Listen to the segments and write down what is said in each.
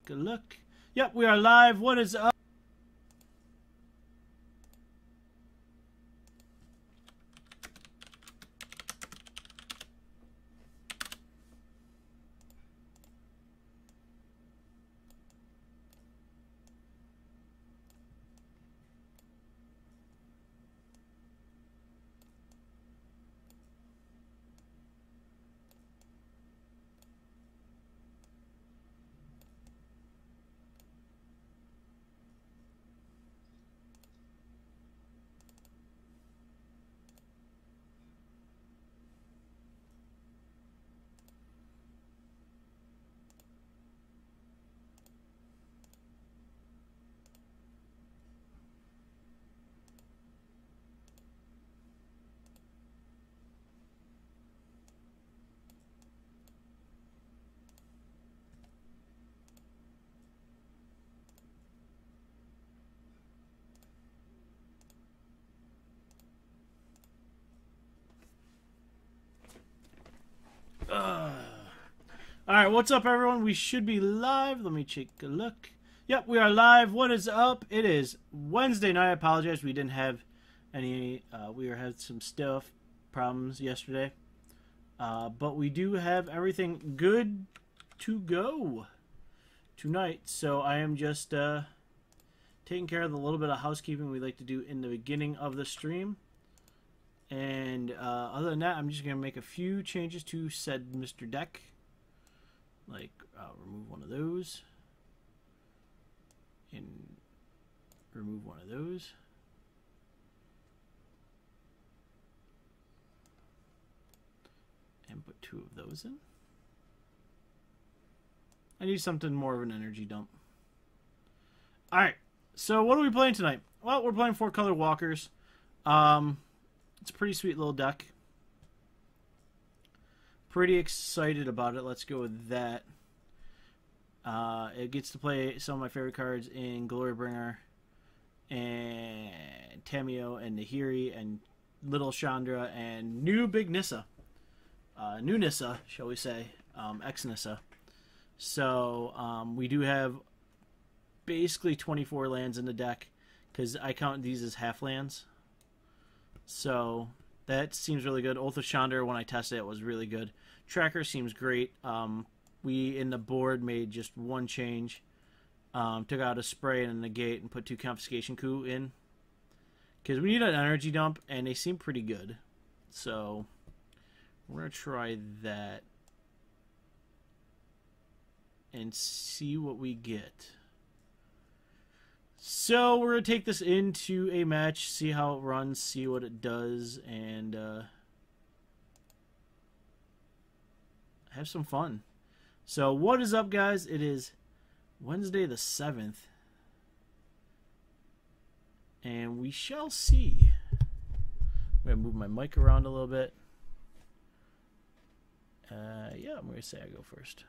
Good look. Yep, we are live. What is up? Alright, what's up, everyone? We should be live. Let me take a look. Yep, we are live. What is up? It is Wednesday night. I apologize. We didn't have any... we had some stuff problems yesterday. But we do have everything good to go tonight. So I am just taking care of the little bit of housekeeping we like to do in the beginning of the stream. And other than that, I'm just going to make a few changes to said Mr. Deck. Like, remove one of those. And remove one of those. And put two of those in. I need something more of an energy dump. Alright, so what are we playing tonight? Well, we're playing 4-color walkers. It's a pretty sweet little deck. Pretty excited about it. Let's go with that. It gets to play some of my favorite cards in Glorybringer and Tamiyo and Nahiri and Little Chandra and new Big Nissa. New Nissa, shall we say. Ex-Nissa. So we do have basically 24 lands in the deck because I count these as half lands. So that seems really good. Oath of Chandra, when I tested it, was really good. Tracker seems great. We, in the board, made just one change. Took out a spray and a negate and put 2 Confiscation Coup in. Because we need an energy dump, and they seem pretty good. So we're going to try that. And see what we get. So we're going to take this into a match, see how it runs, see what it does, and have some fun. So what is up, guys? It is Wednesday the 7th, and we shall see. I'm going to move my mic around a little bit. Yeah, I'm going to say I go first.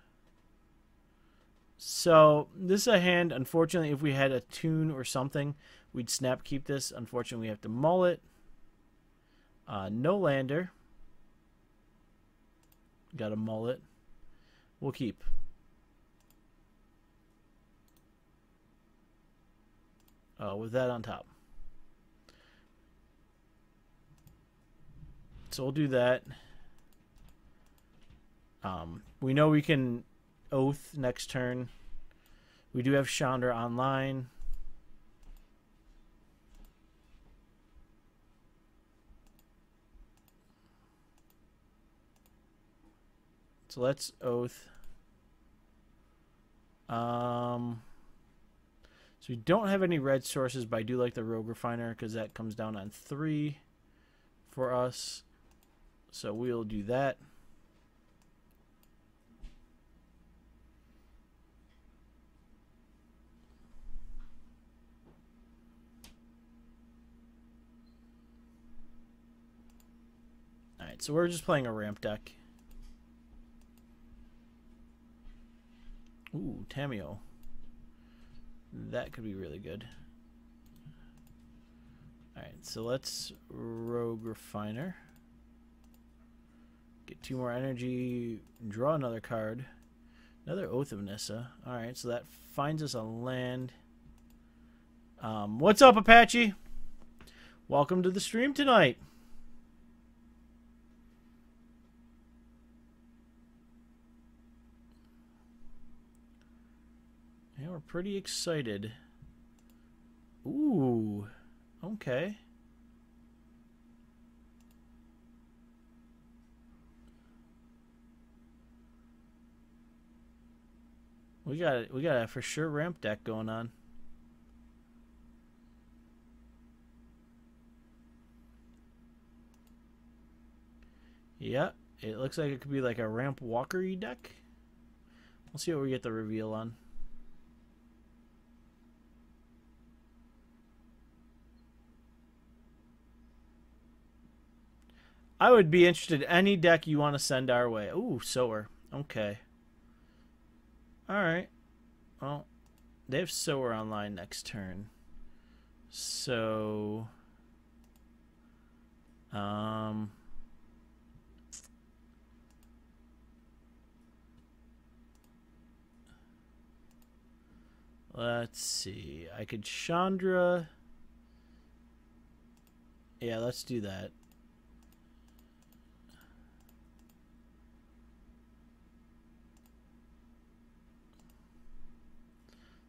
So this is a hand. Unfortunately, if we had a tune or something, we'd snap keep this. Unfortunately, we have to mull it. No lander. Got a mullet. We'll keep. With that on top. So we'll do that. We know we can Oath next turn. We do have Chandra online. So let's Oath. So we don't have any red sources, but I do like the Rogue Refiner because that comes down on 3 for us. So we'll do that. Alright, so we're just playing a ramp deck. Ooh, Tamiyo. That could be really good. Alright, so let's Rogue Refiner. Get 2 more energy, draw another card. Another Oath of Nissa. Alright, so that finds us a land. What's up, Apache? Welcome to the stream tonight. Yeah, we're pretty excited. Ooh, okay. We got a for sure ramp deck going on. Yeah, it looks like it could be like a ramp walker-y deck. We'll see what we get the reveal on. I would be interested in any deck you want to send our way. Ooh, Sower. Okay. Alright. Well, they have Sower online next turn. So... let's see. I could Chandra... Yeah, let's do that.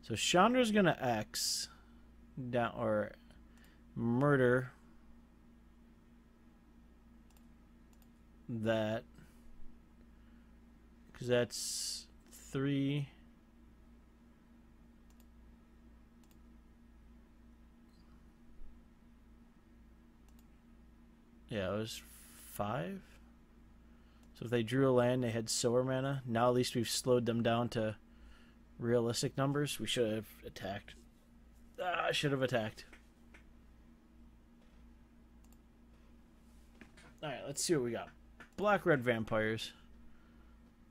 So Chandra's gonna X down or murder that because that's 3. Yeah, it was 5. So if they drew a land, they had Sower mana. Now at least we've slowed them down to realistic numbers. We should have attacked. I should have attacked. Alright, let's see what we got. Black-red vampires.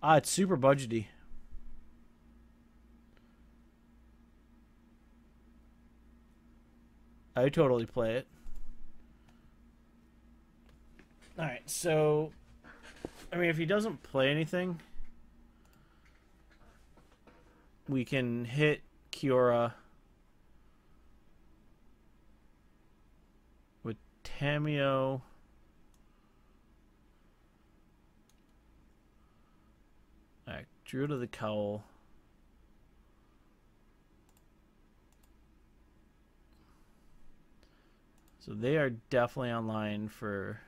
Ah, it's super budgety. I totally play it. Alright, so... I mean, if he doesn't play anything... we can hit Kiora with Tamiyo. Alright, Druid of the Cowl. So they are definitely online for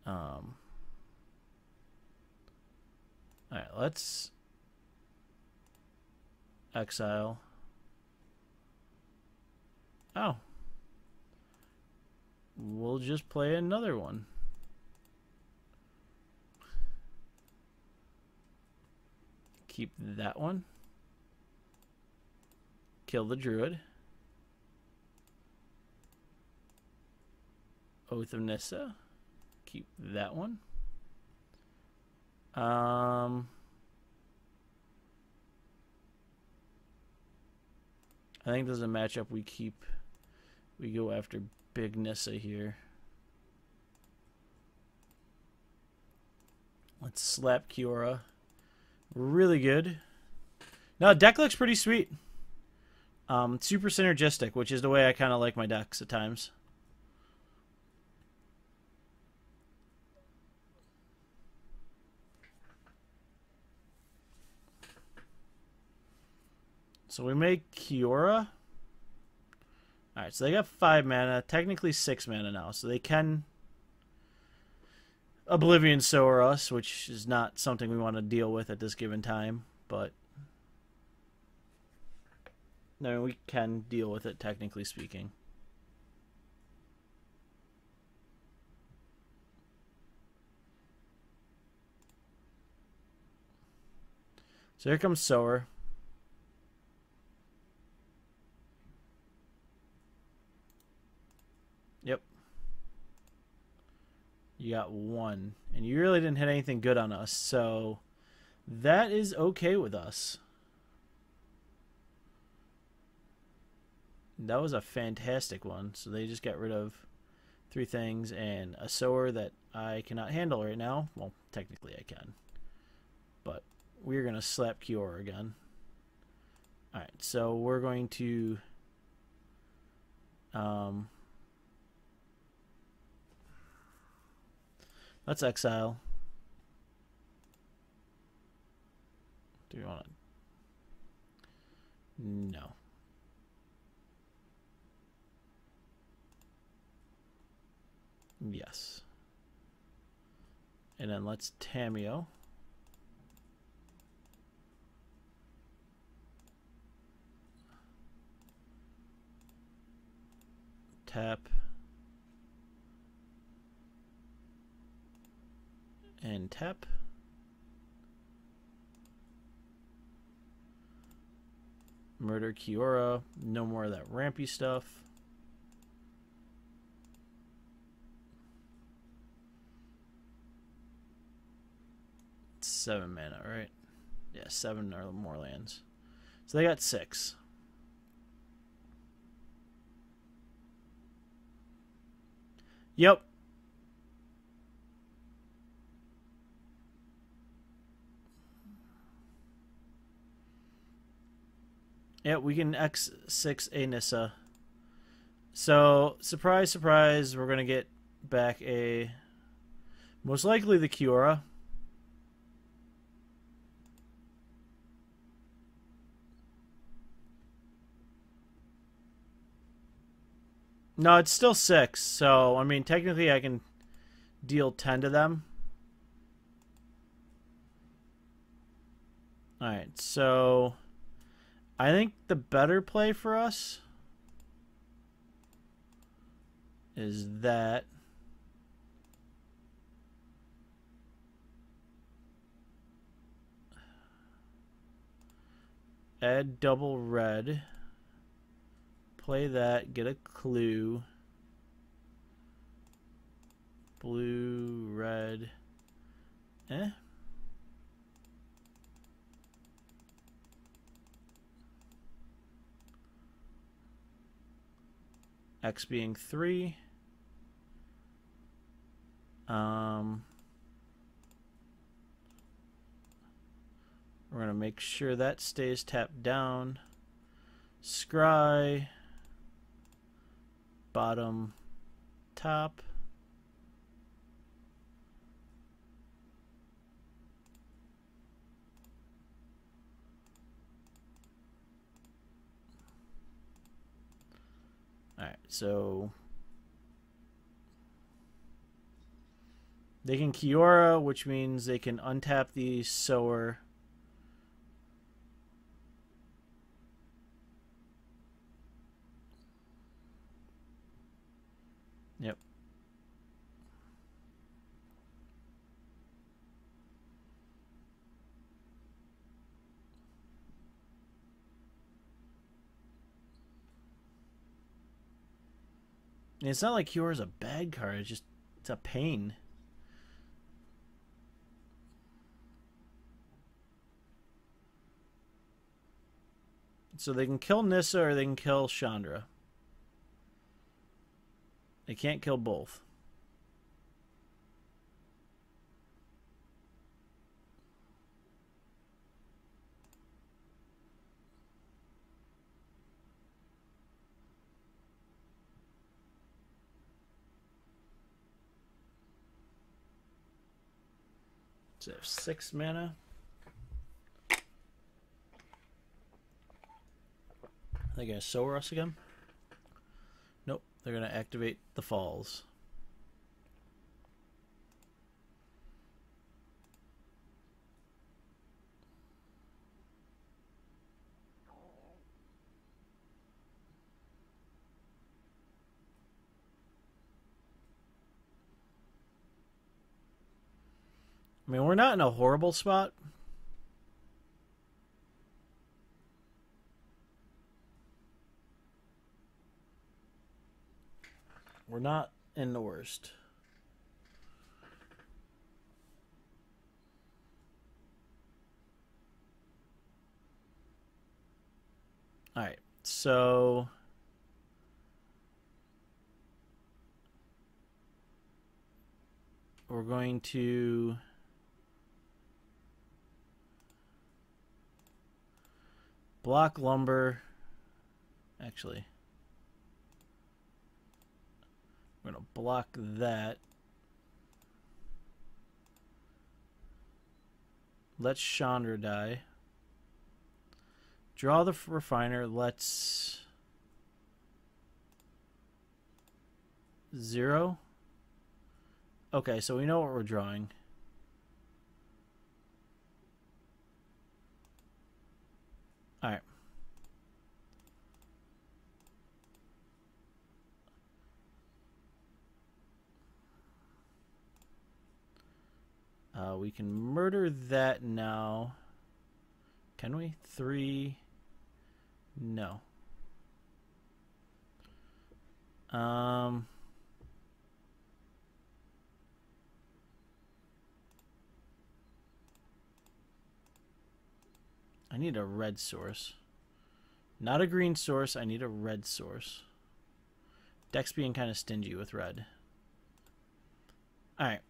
alright, let's exile. Oh. We'll just play another one. Keep that one. Kill the Druid. Oath of Nissa. Keep that one. I think there's a matchup we go after Big Nissa here. Let's slap Kiora. Really good. No, deck looks pretty sweet. Super synergistic, which is the way I kind of like my decks at times. So we make Kiora. Alright, so they got 5 mana, technically 6 mana now, so they can Oblivion Sower us, which is not something we want to deal with at this given time, but no, we can deal with it, technically speaking. So here comes Sower. Yep. You got 1. And you really didn't hit anything good on us, so that is okay with us. That was a fantastic one. So they just got rid of 3 things and a Sower that I cannot handle right now. Well, technically I can. But we're going to slap Kiora again. Alright, so we're going to let's exile. Do we want to? No. Yes. And then let's Tamiyo. Tap. And tap. Murder Kiora. No more of that rampy stuff. It's 7 mana, right? Yeah, 7 or more lands. So they got 6. Yep. Yeah, we can X6 a Nissa. So, surprise, surprise, we're going to get back a... most likely the Kiora. No, it's still 6. So, I mean, technically I can deal 10 to them. Alright, so... I think the better play for us is that add double red, play that, get a clue, blue, red, X being 3. We're going to make sure that stays tapped down. Scry. Bottom. Top. Alright, so they can Kiora, which means they can untap the Sower. Yep. It's not like Kiora's a bad card, it's a pain. So they can kill Nissa or they can kill Chandra. They can't kill both. So 6 mana. Are they going to Sower us again? Nope. They're going to activate the Falls. I mean, we're not in a horrible spot. We're not in the worst. Alright, so we're going to block lumber. Actually, we're going to block that. Let Chandra die. Draw the refiner. Let's 0. Okay, so we know what we're drawing. Alright. We can murder that now. Can we? 3. No. I need a red source. Not a green source, I need a red source. Deck's being kind of stingy with red. Alright.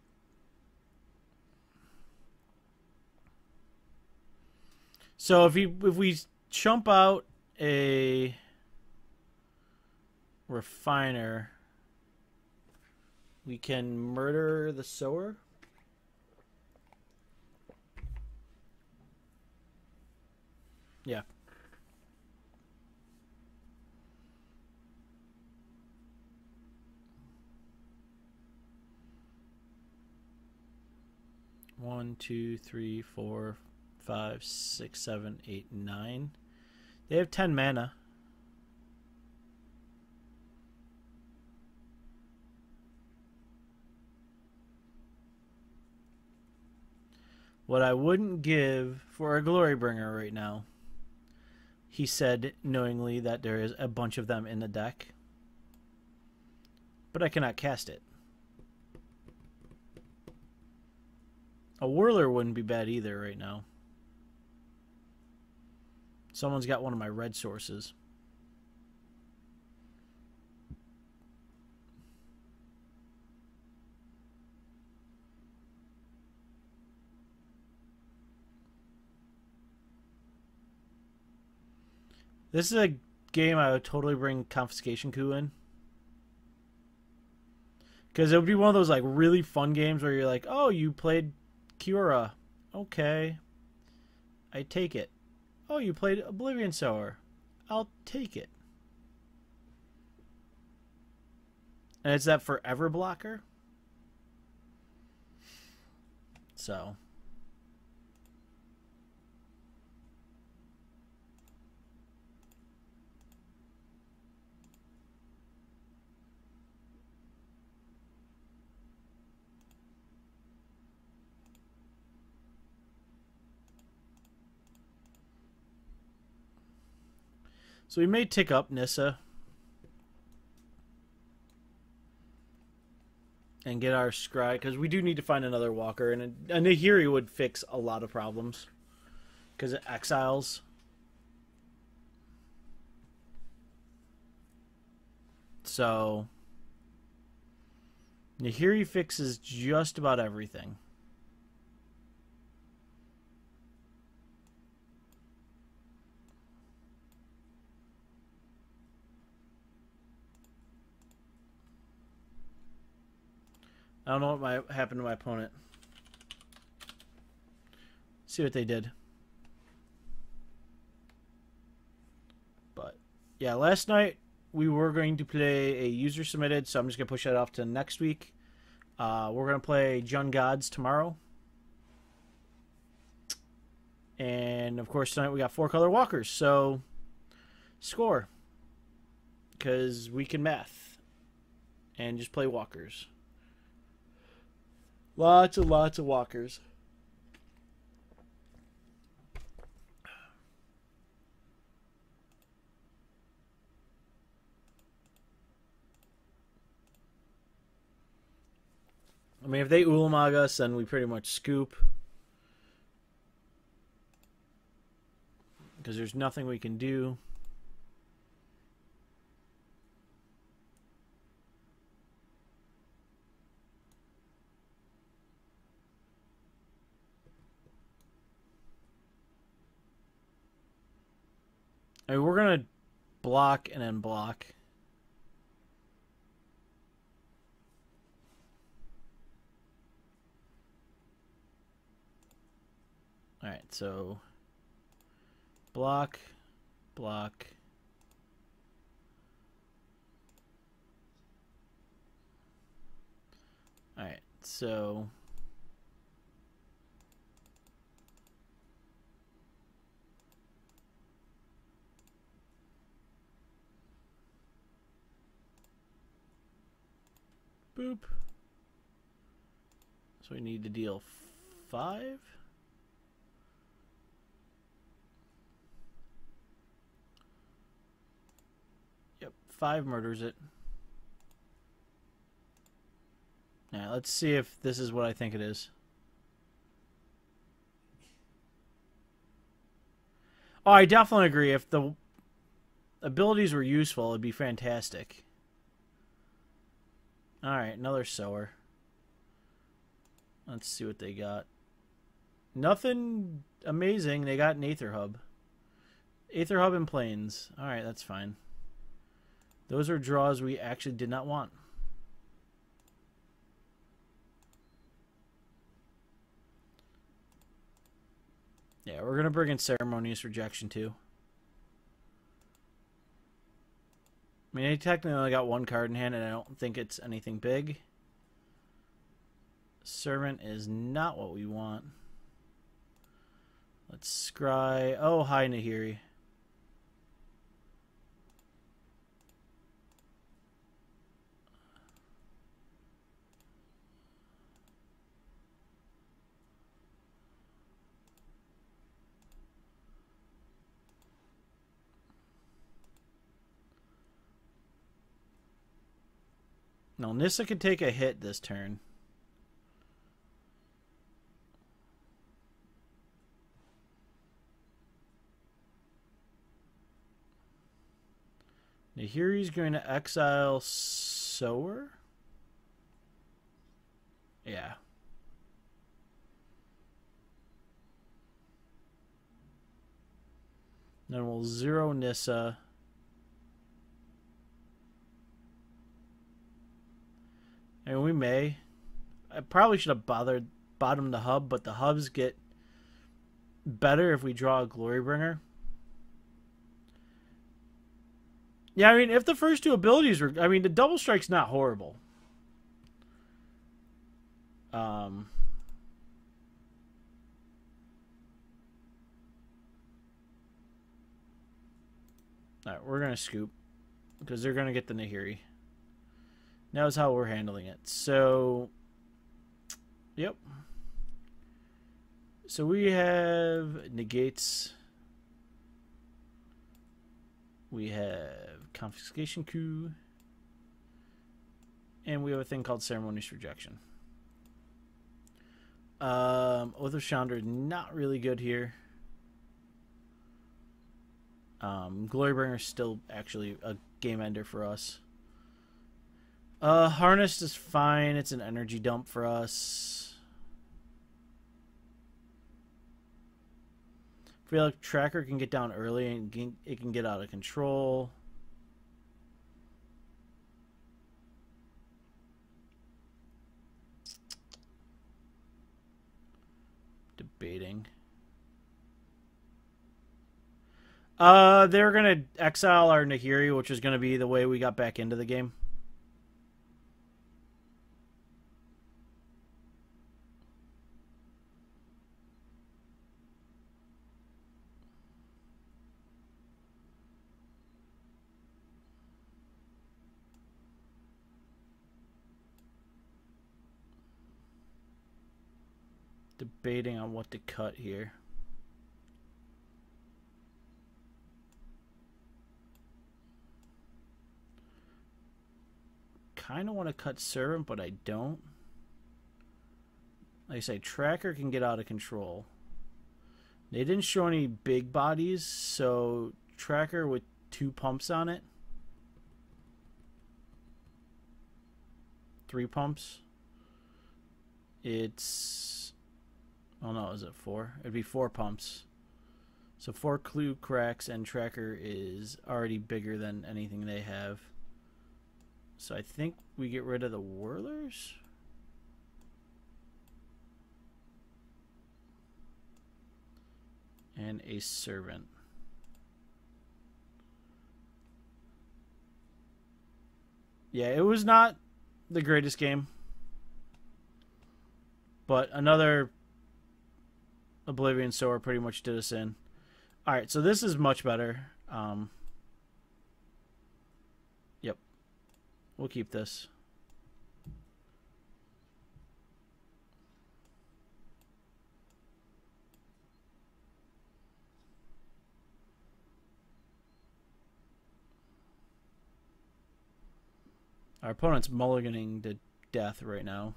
So if we chump out a refiner, we can murder the sower. Yeah. One, 2, 3, 4, 5, 6, 7, 8, 9. They have 10 mana. What I wouldn't give for a Glorybringer right now. He said knowingly that there is a bunch of them in the deck. But I cannot cast it. A Whirler wouldn't be bad either right now. Someone's got one of my red sources. This is a game I would totally bring Confiscation Coup in. Because it would be one of those like really fun games where you're like, oh, you played Kiora. Okay. I take it. Oh, you played Oblivion Sower. I'll take it. And it's that forever blocker. So. So we may tick up Nissa. And get our Scry, because we do need to find another walker. And a Nahiri would fix a lot of problems. Because it exiles. So Nahiri fixes just about everything. I don't know what might happen to my opponent. See what they did. But yeah, last night we were going to play a user submitted, so I'm just gonna push that off to next week. We're gonna play Jund Gods tomorrow. And of course tonight we got 4-color walkers, so score. Because we can math. And just play walkers. Lots and lots of walkers. I mean, if they Ulamog us, then we pretty much scoop. Because there's nothing we can do. I mean, we're gonna block and then block. All right, so block, block. All right, so boop. So we need to deal 5. Yep, 5 murders it. Now let's see if this is what I think it is. Oh, I definitely agree. If the abilities were useful, it'd be fantastic. Alright, another sower. Let's see what they got. Nothing amazing. They got an Aether Hub. Aether Hub and Plains. Alright, that's fine. Those are draws we actually did not want. Yeah, we're going to bring in Ceremonious Rejection too. I mean, I technically only got 1 card in hand, and I don't think it's anything big. Servant is not what we want. Let's scry. Oh, hi, Nahiri. No, Nissa could take a hit this turn. Nahiri's going to exile Sower? Yeah. Then we'll 0 Nissa. And we may. I probably should have bottomed the hub, but the hubs get better if we draw a Glorybringer. Yeah, I mean, if the first 2 abilities were... I mean, the double strike's not horrible. Alright, we're going to scoop. Because they're going to get the Nahiri. Now is how we're handling it. So... Yep. So we have negates. We have confiscation coup. And we have a thing called ceremonious rejection. Oath of Chandra, not really good here. Glorybringer is still actually a game ender for us. Harnessed is fine. It's an energy dump for us. I feel like Tracker can get down early and it can get out of control. Debating. They're gonna exile our Nahiri, which is gonna be the way we got back into the game. Debating on what to cut here. Kind of want to cut Servant, but I don't. Like I say, Tracker can get out of control. They didn't show any big bodies, so Tracker with 2 pumps on it. 3 pumps. It's... Oh no, is it 4? It'd be 4 pumps. So 4 clue cracks and tracker is already bigger than anything they have. So I think we get rid of the whirlers. And a servant. Yeah, it was not the greatest game. But another Oblivion Sower pretty much did us in. Alright, so this is much better. Yep. We'll keep this. Our opponent's mulliganing to death right now.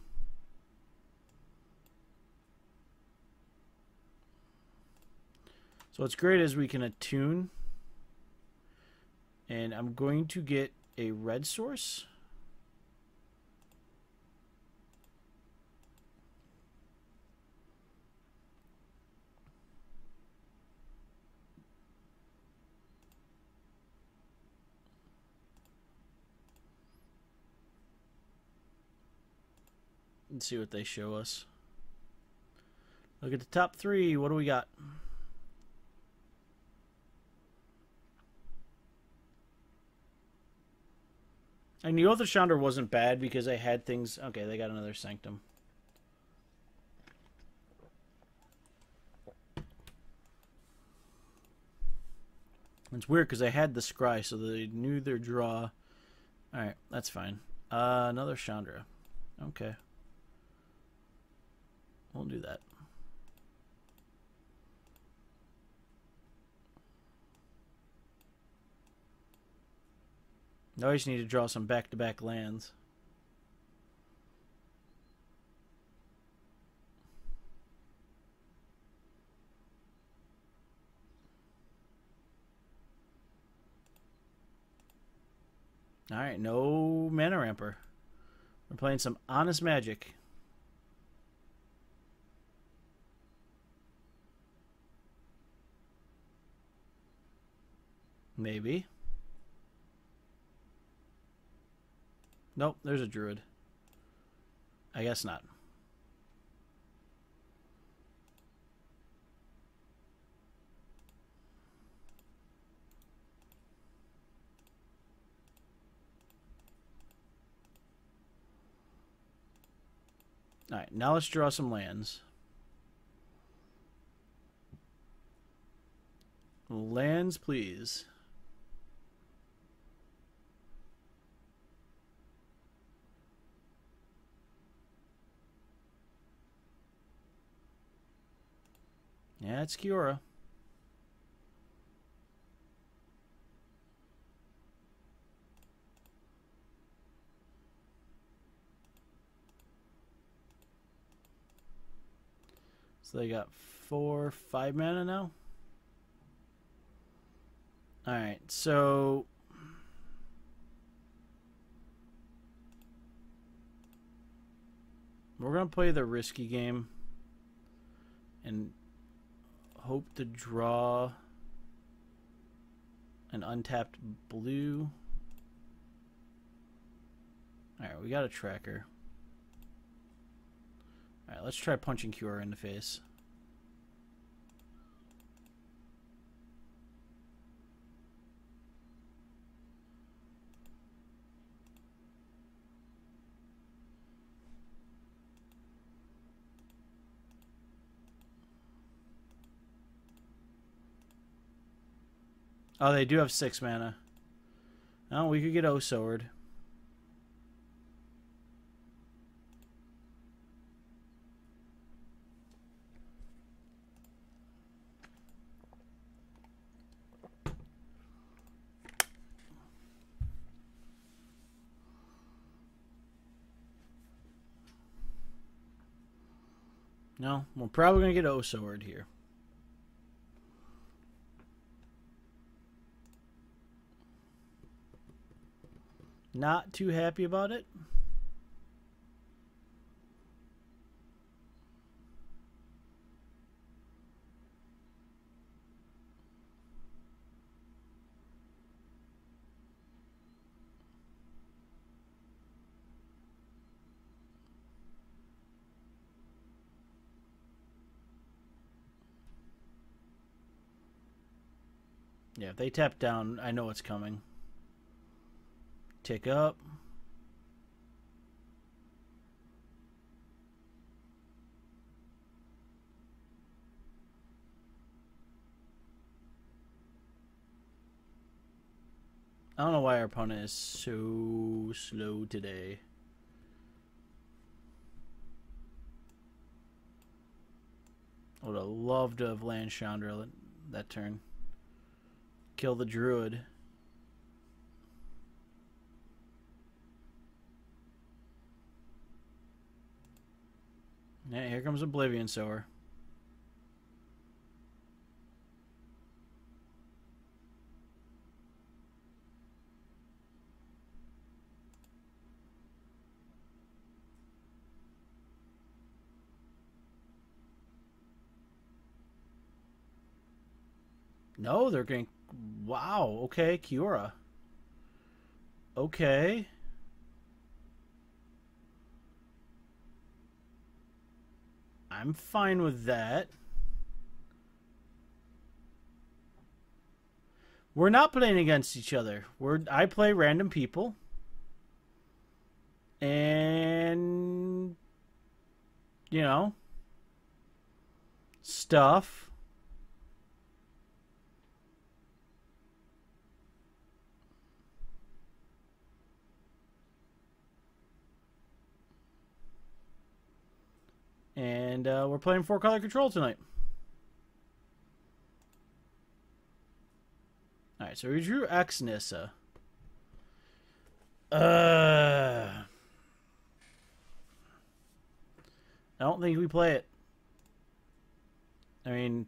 So what's great is we can attune. And I'm going to get a red source. Let's see what they show us. Look at the top 3. What do we got? And the Oath of Chandra wasn't bad because I had things... Okay, they got another Sanctum. It's weird because I had the Scry, so they knew their draw. Alright, that's fine. Another Chandra. Okay. We'll do that. Now I just need to draw some back-to-back lands. Alright, no Mana Ramper. We're playing some Honest Magic. Maybe. Nope, there's a Druid. I guess not. Alright, now let's draw some lands. Lands, please. Yeah, it's Kiora. So they got 4, 5 mana now. Alright, so... we're going to play the risky game. And hope to draw an untapped blue. Alright, we got a tracker. Alright, let's try punching Kiora in the face. Oh, they do have 6 mana. Oh, we could get O-Sword. No, we're probably going to get O-Sword here. Not too happy about it. Yeah, if they tap down, I know it's coming. Tick up. I don't know why our opponent is so slow today. I would have loved to have landed Chandra that turn. Kill the druid. Yeah, here comes Oblivion Sower. No, they're getting... Wow, okay, Kiora. Okay. I'm fine with that. We're not playing against each other. I play random people. And... You know... Stuff. And we're playing 4-color control tonight. Alright, so we drew X Nissa. I don't think we play it. I mean...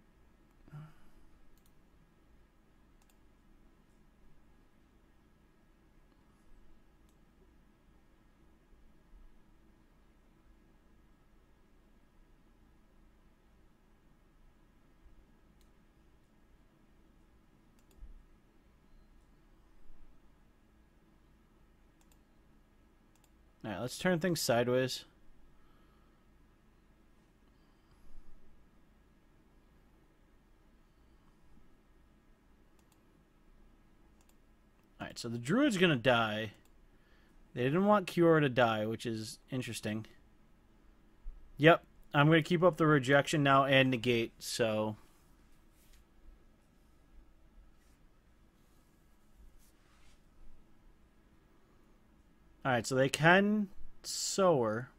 Alright, let's turn things sideways. Alright, so the druid's gonna die. They didn't want Kiora to die, which is interesting. Yep, I'm gonna keep up the rejection now and negate, so... Alright, so they can Sower.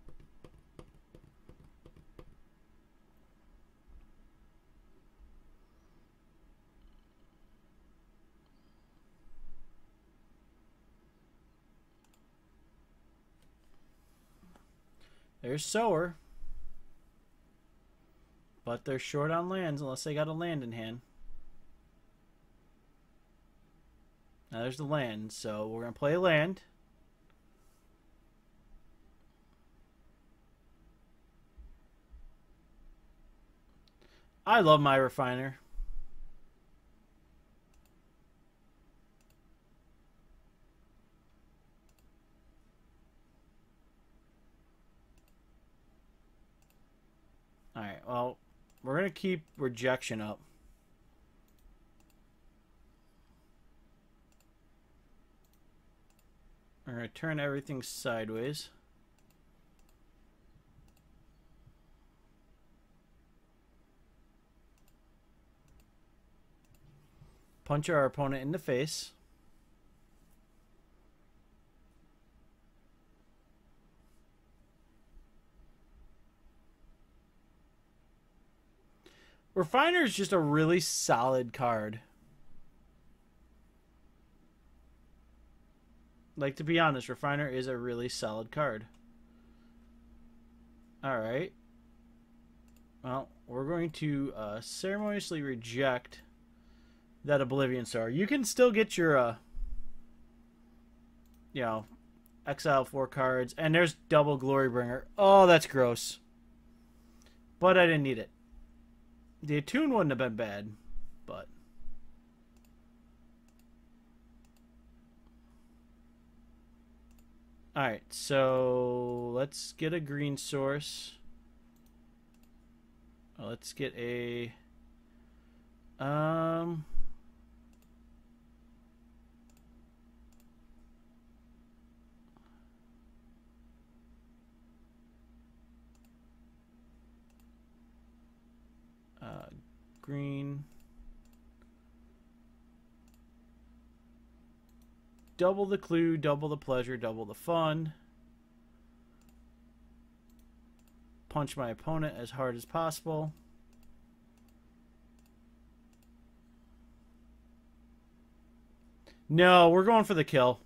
There's Sower. But they're short on lands unless they got a land in hand. Now there's the land, so we're going to play a land. I love my refiner. Alright, well, we're going to keep rejection up. We're going to turn everything sideways. Punch our opponent in the face. Refiner is just a really solid card. Like, to be honest, Refiner is a really solid card. Alright. Well, we're going to ceremoniously reject that Oblivion Star. You can still get your, you know, exile 4 cards. And there's double Glorybringer. Oh, that's gross. But I didn't need it. The Attune wouldn't have been bad, but... Alright, so let's get a green source. Let's get a... green. Double the clue, double the pleasure, double the fun. Punch my opponent as hard as possible. No, we're going for the kill.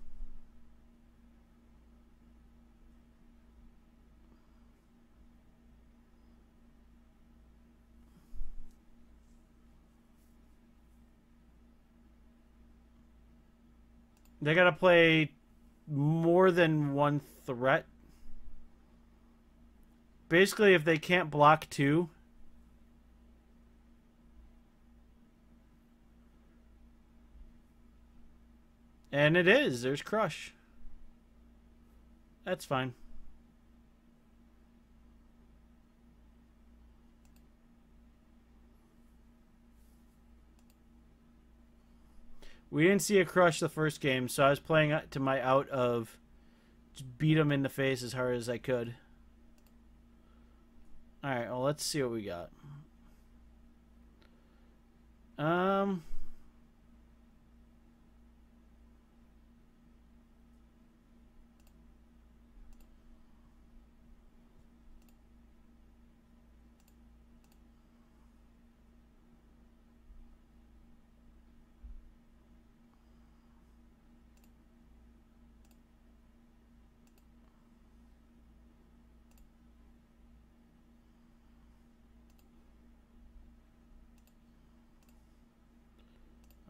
They gotta play more than one threat. Basically, if they can't block two. And it is. There's Crush. That's fine. We didn't see a Crush the first game, so I was playing to my out of beat him in the face as hard as I could. Alright, well, let's see what we got.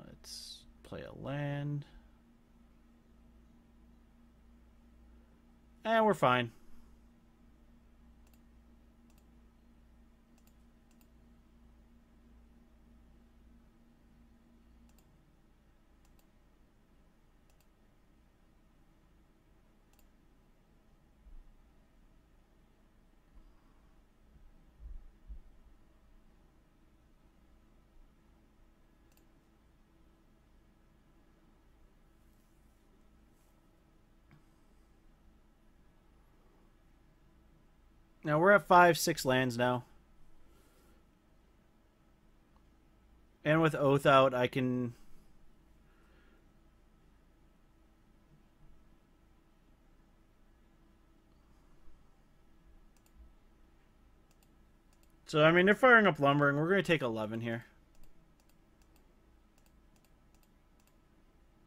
Let's play a land. And we're fine. Now we're at 5-6 lands now. And with Oath out, I can... So, I mean, they're firing up Lumbering. We're going to take 11 here.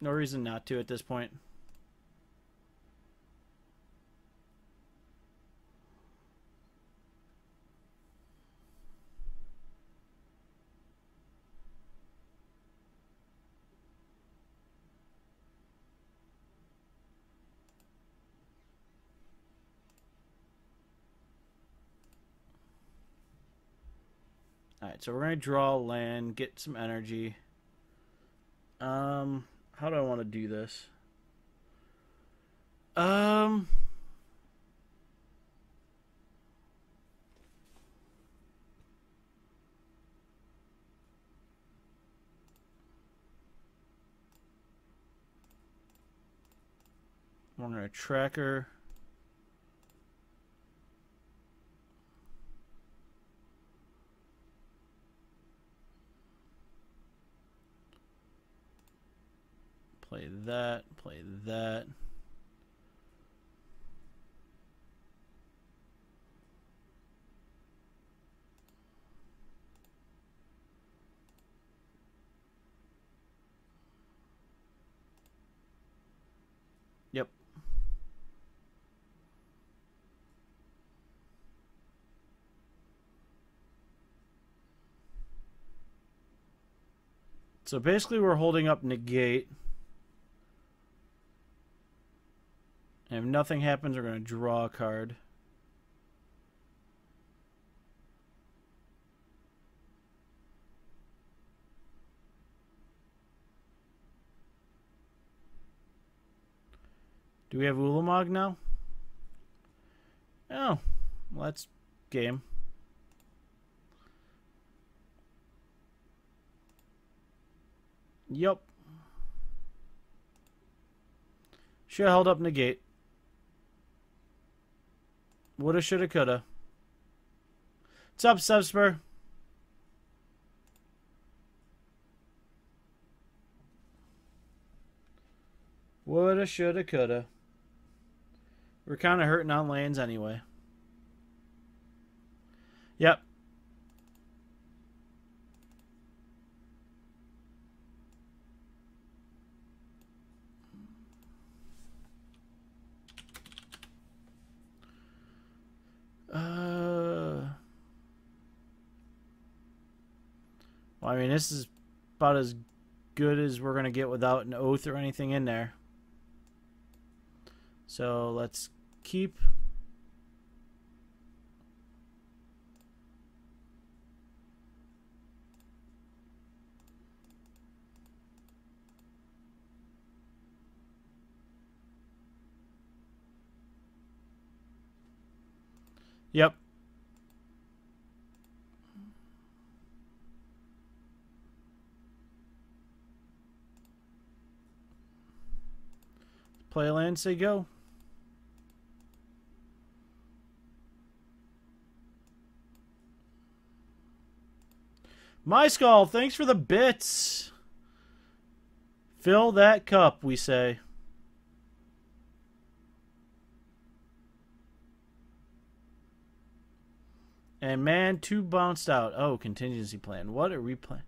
No reason not to at this point. Alright, so we're going to draw land, get some energy. How do I want to do this? I'm going to tracker. Play that, play that. Yep. So basically we're holding up negate. And if nothing happens, we're going to draw a card. Do we have Ulamog now? Oh, well, that's game. Yup. Should have held up negate. Woulda, shoulda, coulda. What's up, Subspur? Woulda, shoulda, coulda. We're kind of hurting on lands anyway. Yep. Well, I mean, this is about as good as we're going to get without an oath or anything in there. So let's keep. Yep. Play land, say go. My Skull, thanks for the bits. Fill that cup, we say. And man, 2 bounced out. Oh, contingency plan. What are we playing?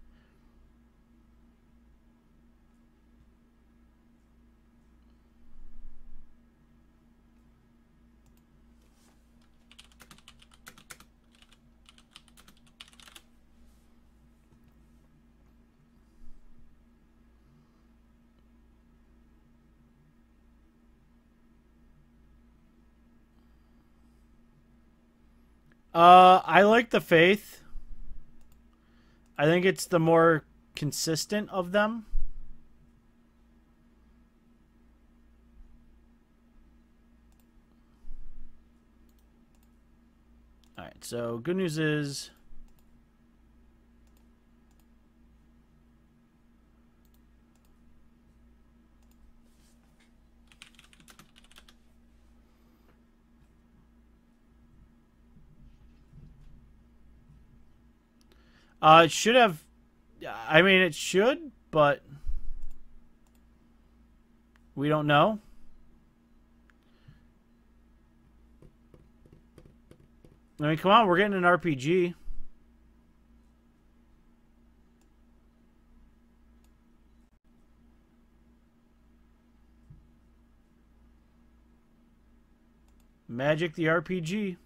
I like the Faith. I think it's the more consistent of them. Alright, so good news is it should have. I mean, it should, but we don't know. I mean, come on, we're getting an RPG. Magic the RPG.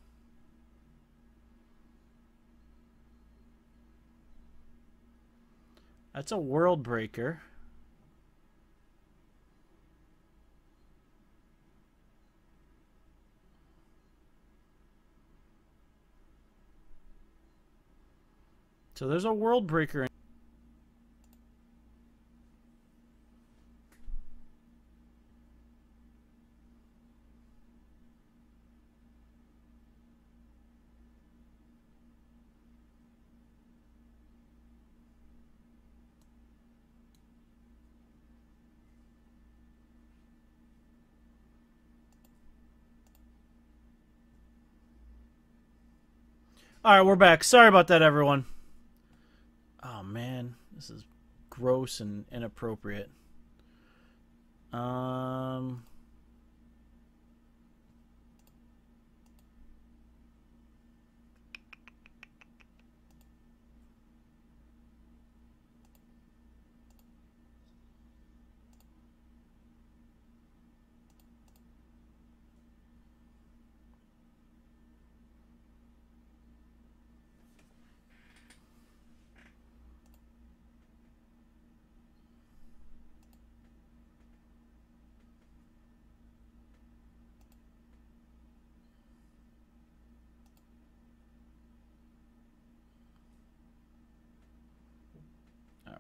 That's a world breaker. So there's a world breaker. All right, we're back. Sorry about that, everyone. Oh man, this is gross and inappropriate.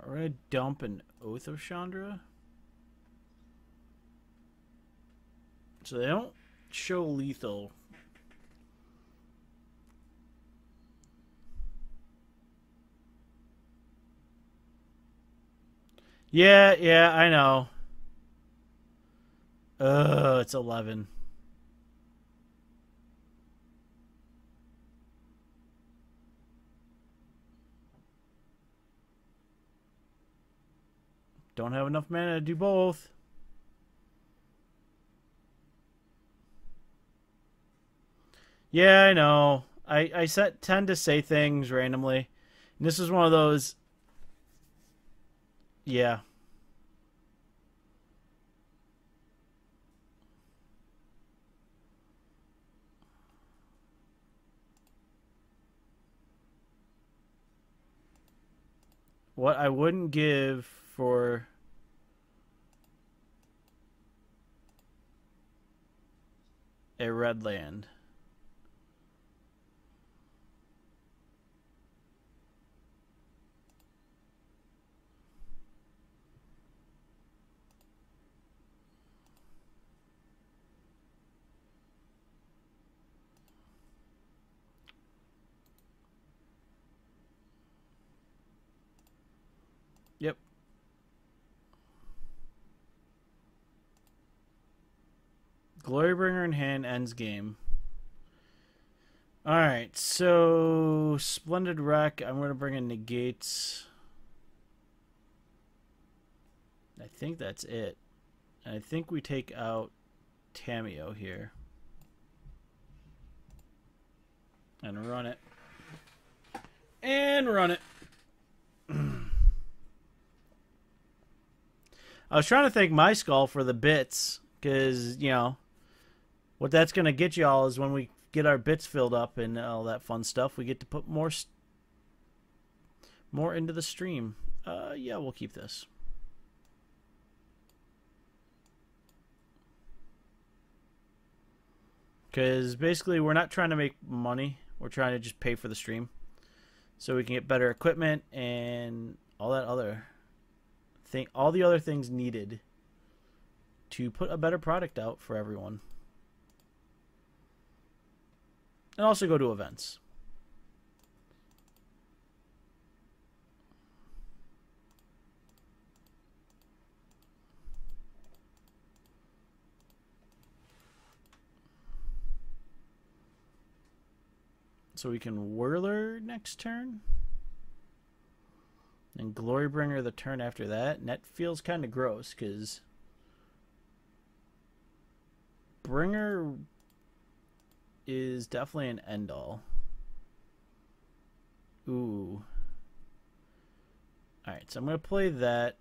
We're gonna dump an Oath of Chandra. So they don't show lethal. Yeah, I know. It's 11. Don't have enough mana to do both. Yeah, I know. I tend to say things randomly. And this is one of those. Yeah. What I wouldn't give for a red land. Yep. Glorybringer in hand ends game. Alright, so Splendid Wreck. I'm going to bring in Negates. I think that's it. And I think we take out Tamiyo here. And run it. And run it. I was trying to thank my skull for the bits, because, you know, what that's going to get y'all is when we get our bits filled up and all that fun stuff, we get to put more into the stream. Yeah, we'll keep this. Because basically we're not trying to make money. We're trying to just pay for the stream. So we can get better equipment and all that other thing, all the other things needed to put a better product out for everyone. And also go to events. So we can Whirler next turn. And Glorybringer the turn after that. And that feels kind of gross because Bringer is definitely an end-all. Ooh. Alright, so I'm going to play that.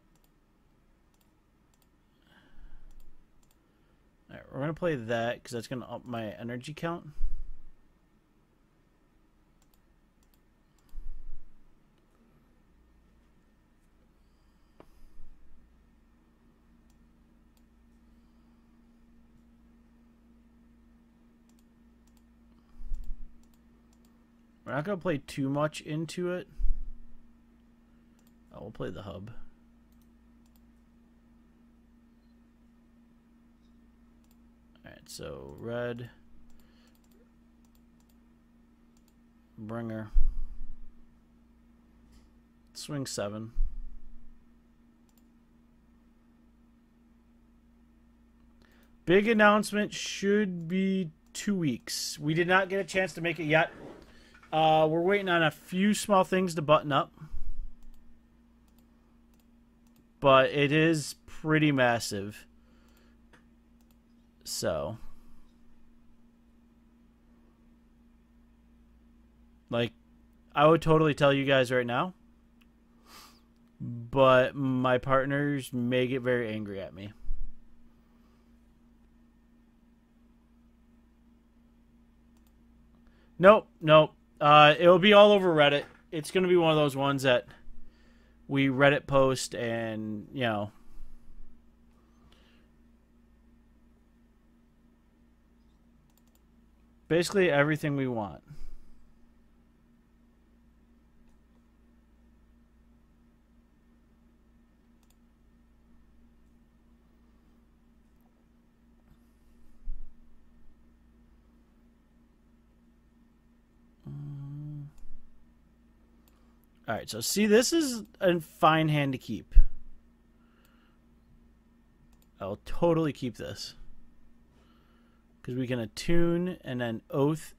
Alright, we're going to play that because that's going to up my energy count. We're not going to play too much into it. Oh, we'll play the hub. Alright, so red. Bringer. Swing 7. Big announcement should be 2 weeks. We did not get a chance to make it yet. We're waiting on a few small things to button up. But it is pretty massive. So. Like, I would totally tell you guys right now. But my partners may get very angry at me. Nope, nope. It'll be all over Reddit. It's going to be one of those ones that we Reddit post and, you know. Basically everything we want. Alright, so see, this is a fine hand to keep. I'll totally keep this. Because we can attune and then oath.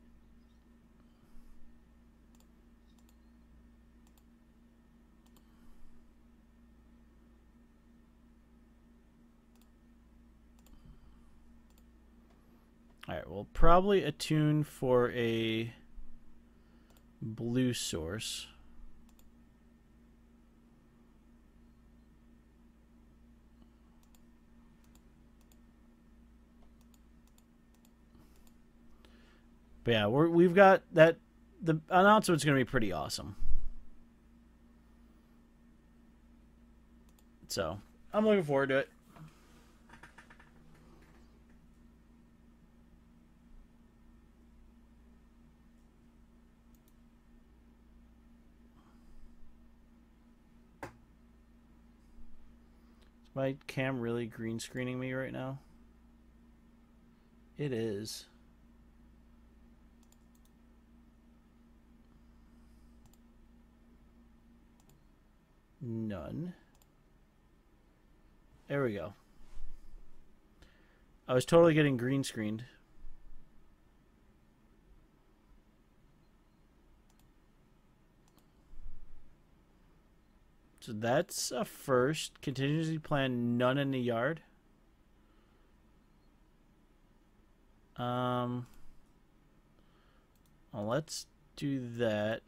Alright, we'll probably attune for a blue source. But yeah, we've got that. The announcement's going to be pretty awesome. So, I'm looking forward to it. Is my cam really green screening me right now? It is. None. There we go. I was totally getting green screened. So that's a first. Contingency plan, none in the yard. Well, let's do that.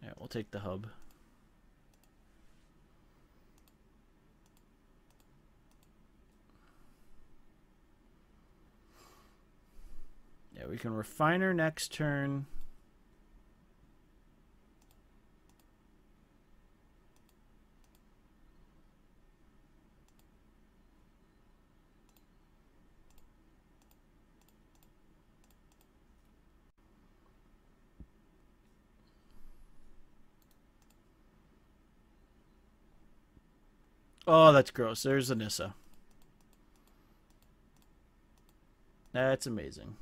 Yeah, we'll take the hub. Yeah, we can refiner next turn. Oh, that's gross. There's a Nissa. That's amazing.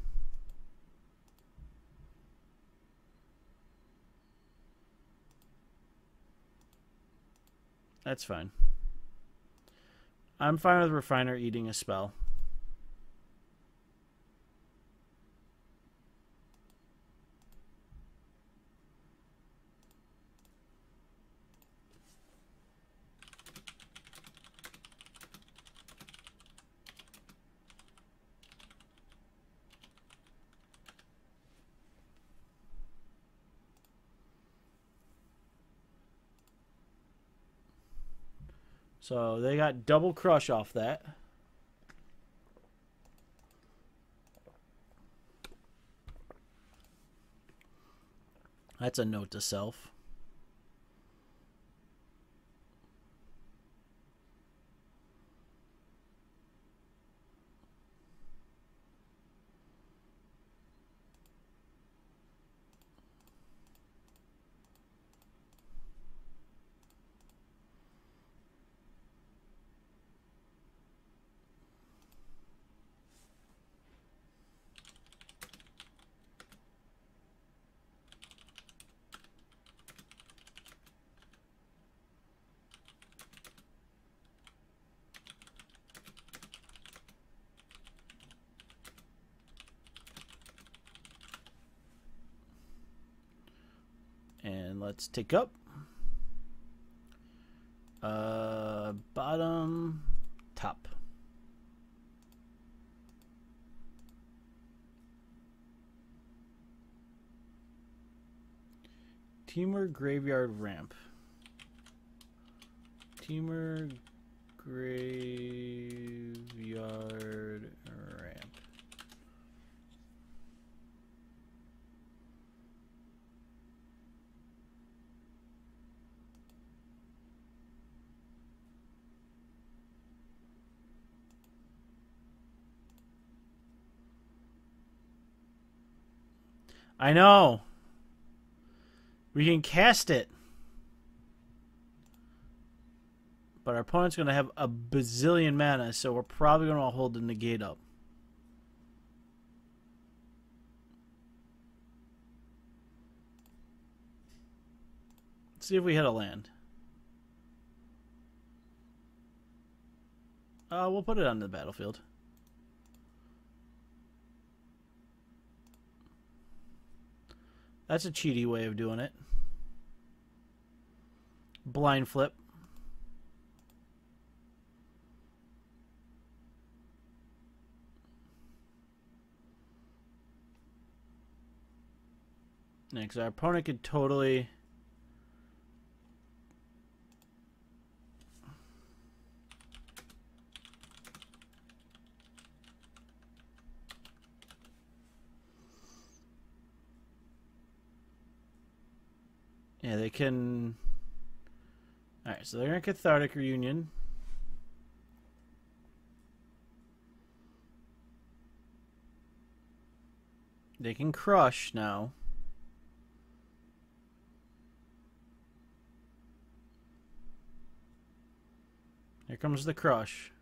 That's fine. I'm fine with Refiner eating a spell. So they got double crush off that. That's a note to self. And let's take up. Bottom, top. Temur Graveyard Ramp. Temur Graveyard Ramp. I know. We can cast it. But our opponent's going to have a bazillion mana, so we're probably going to hold the negate up. see if we hit a land. We'll put it on the battlefield. That's a cheaty way of doing it. Blind flip. Next, our opponent could totally... Yeah, they can... Alright, so they're going to Cathartic Reunion. They can crush now. Here comes the crush.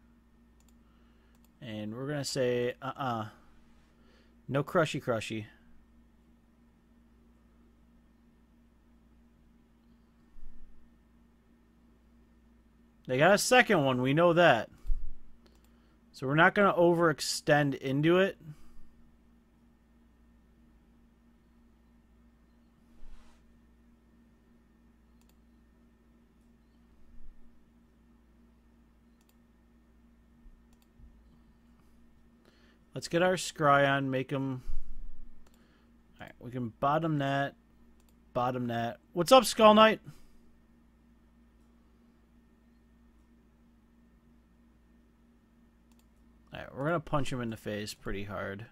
And we're going to say, no crushy crushy. They got a second one, we know that. So we're not going to overextend into it. Let's get our scry on, make them... Alright, we can bottom that. Bottom that. What's up, Skull Knight? Alright, we're going to punch him in the face pretty hard.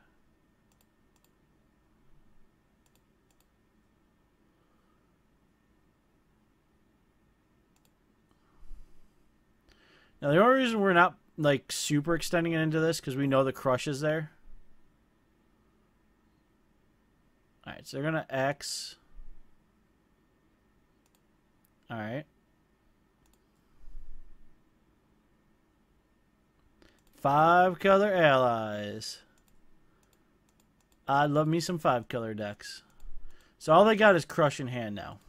Now, the only reason we're not, like, super extending it into this because we know the crush is there. Alright, so they're going to X. Alright. 5-color allies. I'd love me some 5-color decks. So all they got is crush in hand now.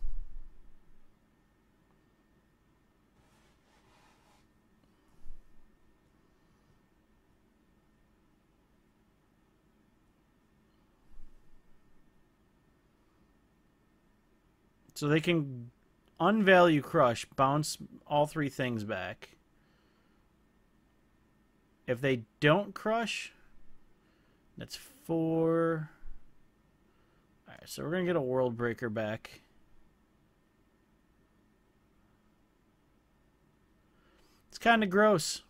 So they can unvalue crush, bounce all 3 things back. If they don't crush, that's 4. Alright, so we're going to get a World Breaker back. It's kind of gross.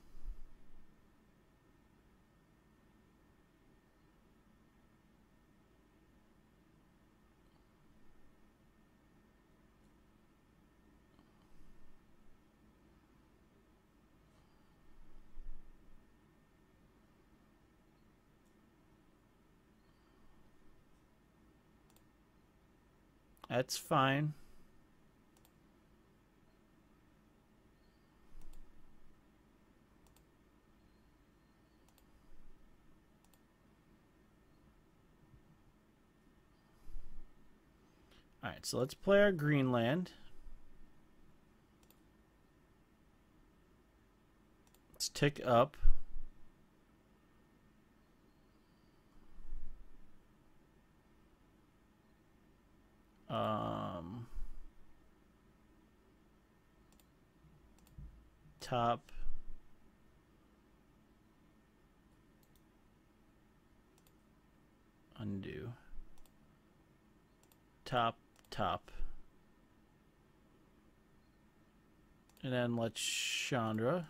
That's fine. Alright, so let's play our Greenland. Let's tick up. Top. Undo. Top, top. And then let's Chandra.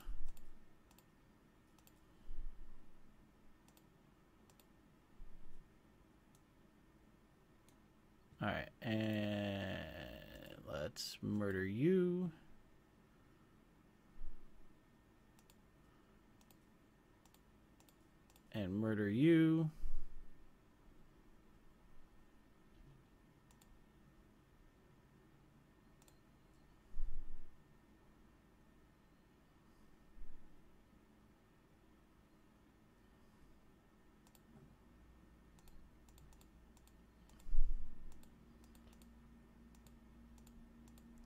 Alright, and let's murder you. And murder you.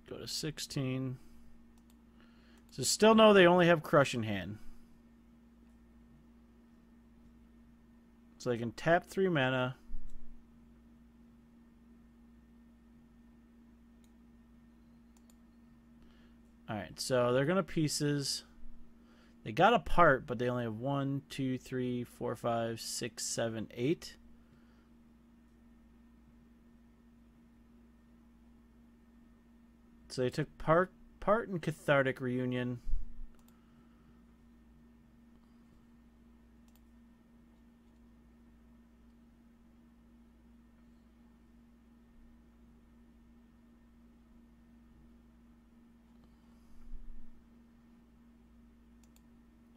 Go to 16. So still no, they only have Crush in hand. So they can tap 3 mana. Alright, so they're going to pieces. They got a part, but they only have 1, 2, 3, 4, 5, 6, 7, 8. So they took part in Cathartic Reunion.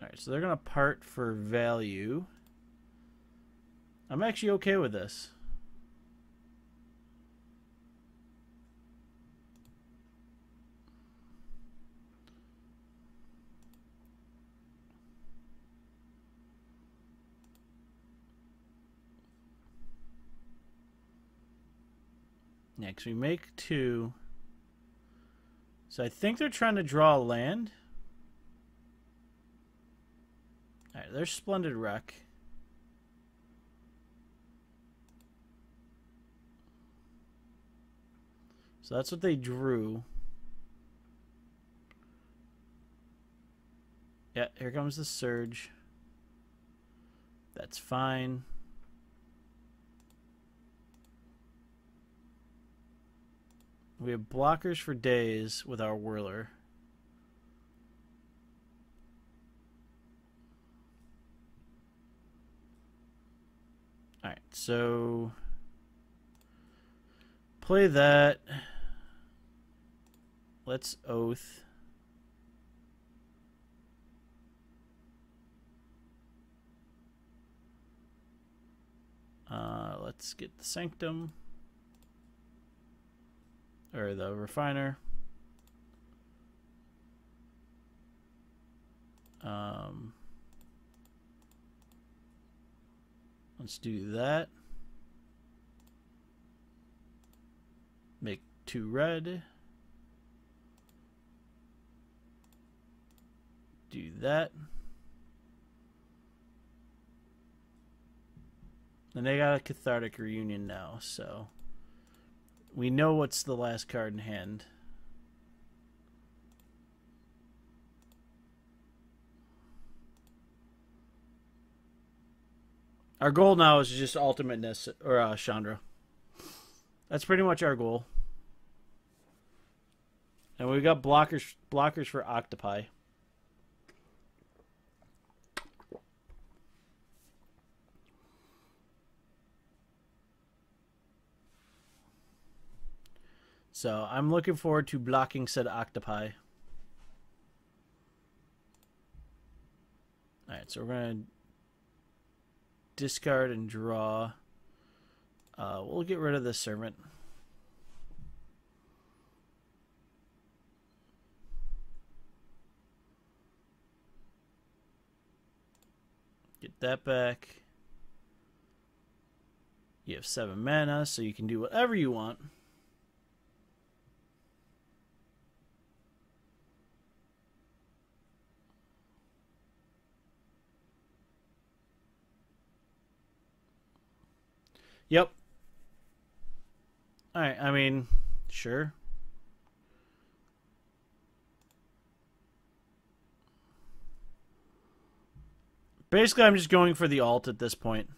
Alright, so they're going to part for value. I'm actually okay with this. Next, we make 2. So I think they're trying to draw a land. Alright, there's Splendid Wreck. So that's what they drew. Yeah, here comes the Surge. That's fine. We have blockers for days with our Whirler. Alright, so play that. Let's Oath. Let's get the Sanctum. Or the Refiner. Let's do that. Make 2 red. Do that. And they got a Cathartic Reunion now, so we know what's the last card in hand. Our goal now is just ultimateness, or Chandra. That's pretty much our goal. And we've got blockers for Octopi. So I'm looking forward to blocking said Octopi. Alright, so we're going to discard and draw. We'll get rid of this Servant. Get that back. You have 7 mana, so you can do whatever you want. Yep. Alright, I mean, sure. Basically, I'm just going for the alt at this point.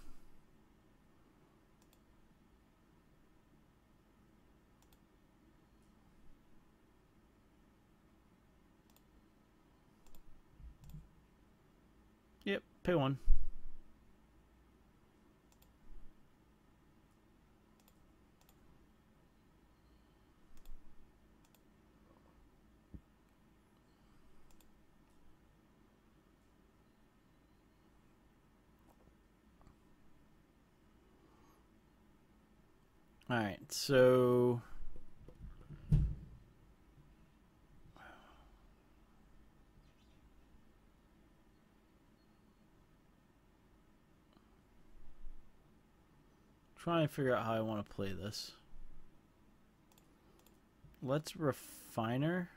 Yep, pay 1. Alright, so try and figure out how I want to play this. let's refiner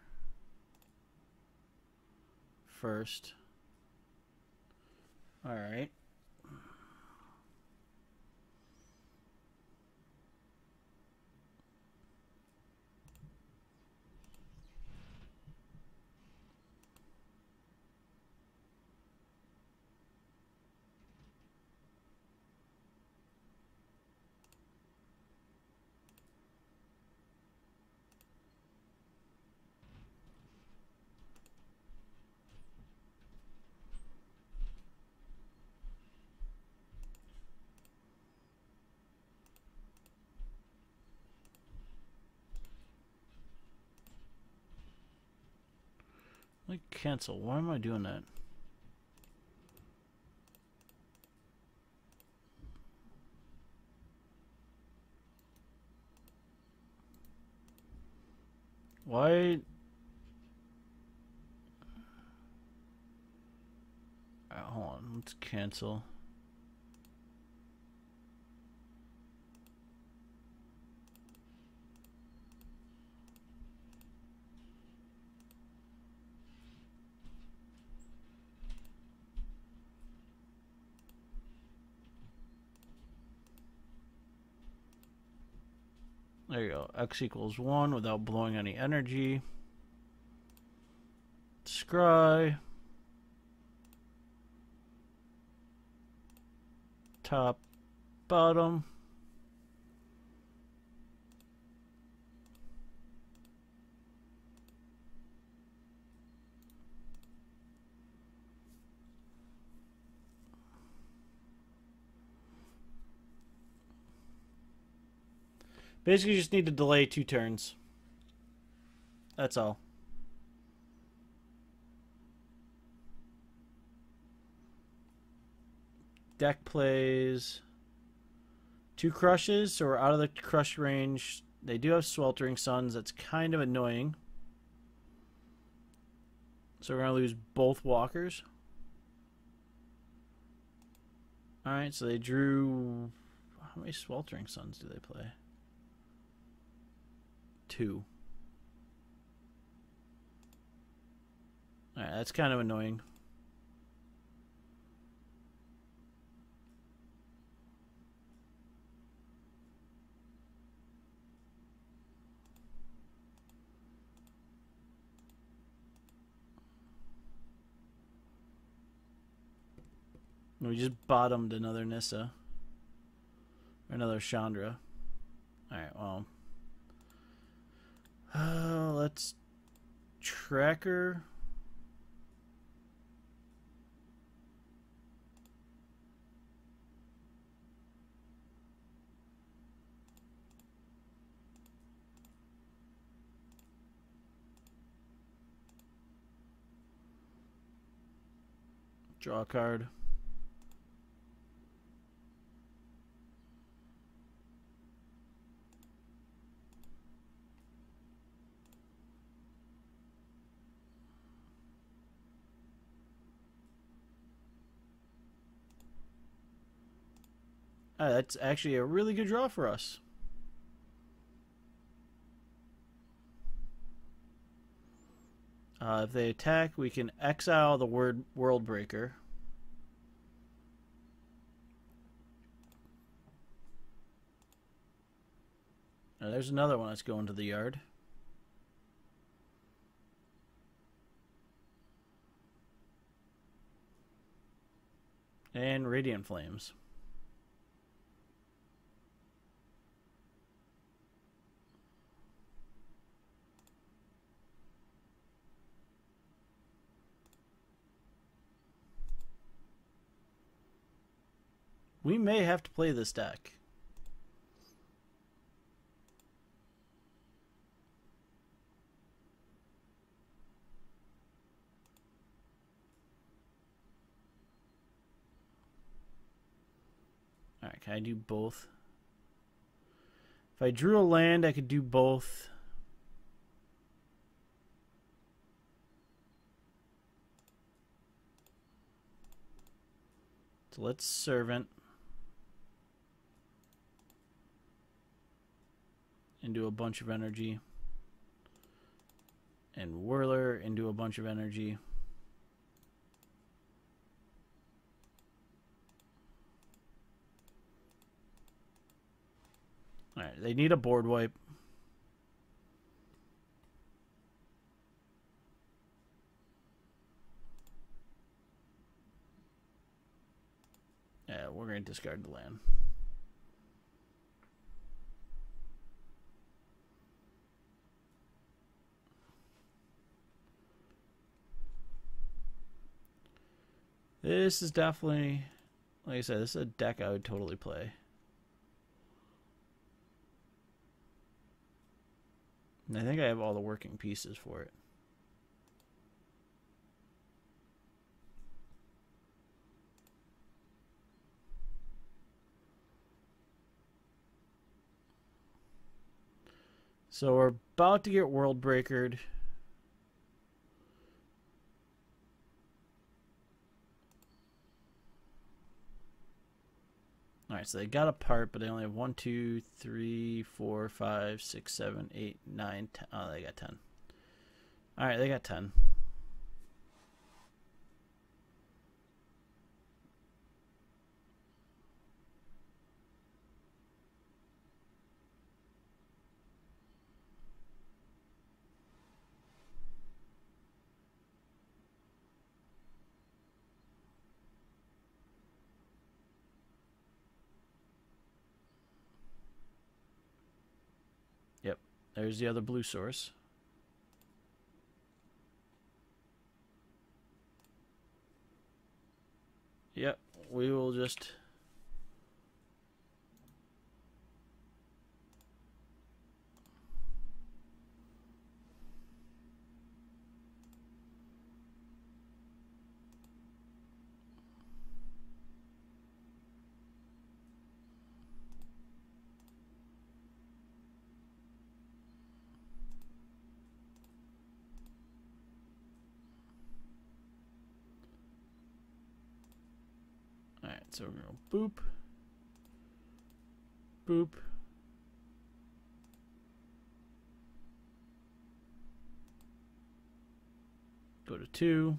first. All right. Like cancel. Why am I doing that? Why? Hold on. Let's cancel. There you go. X equals 1 without blowing any energy. Scry. Top, bottom. Basically, you just need to delay 2 turns. That's all. Deck plays 2 crushes, so we're out of the crush range. They do have Sweltering Suns. That's kind of annoying. So we're going to lose both walkers. Alright, so they drew... How many Sweltering Suns do they play? 2. Alright, that's kind of annoying. We just bottomed another Nissa. Or another Chandra. Alright, well. Let's tracker. Draw a card. That's actually a really good draw for us. If they attack, we can exile the World Breaker. There's another one that's going to the yard. And Radiant Flames. We may have to play this deck. Alright, can I do both? If I drew a land, I could do both. So let's Servant. And do a bunch of energy. and Whirler into a bunch of energy. Alright, they need a board wipe. Yeah, we're going to discard the land. This is definitely, like I said, this is a deck I would totally play. And I think I have all the working pieces for it. So we're about to get World Breakered. Alright, so they got a part, but they only have 1, 2, 3, 4, 5, 6, 7, 8, 9, 10. Oh, they got 10. Alright, they got 10. Yep, there's the other blue source. Yep, we will just... Alright, so we're going to boop. Boop. Go to 2.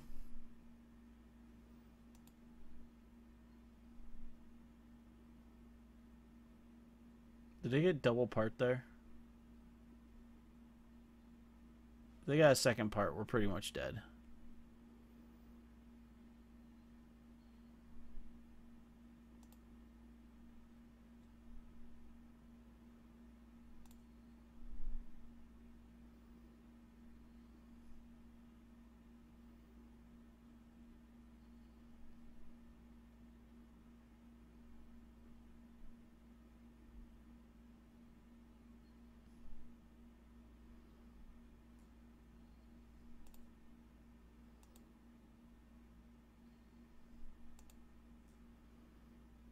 Did they get double part there? If they got a second part, we're pretty much dead.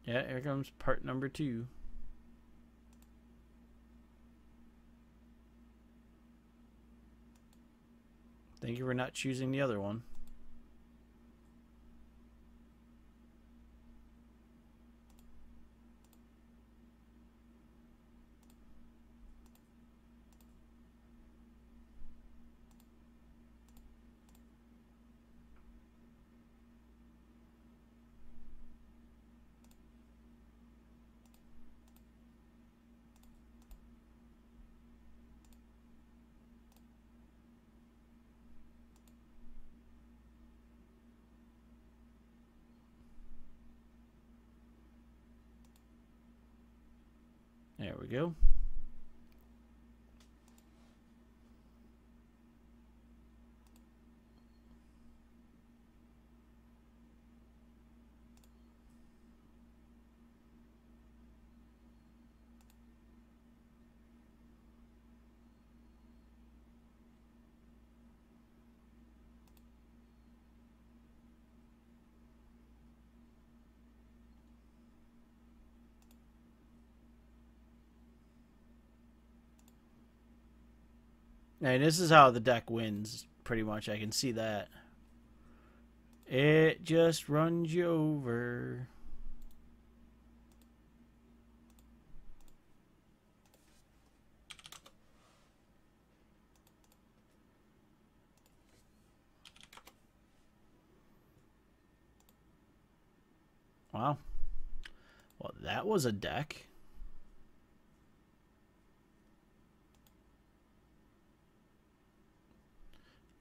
Yeah, here comes part number 2. Thank you for not choosing the other one. There we go. And this is how the deck wins, pretty much. I can see that. It just runs you over. wow. Well, that was a deck.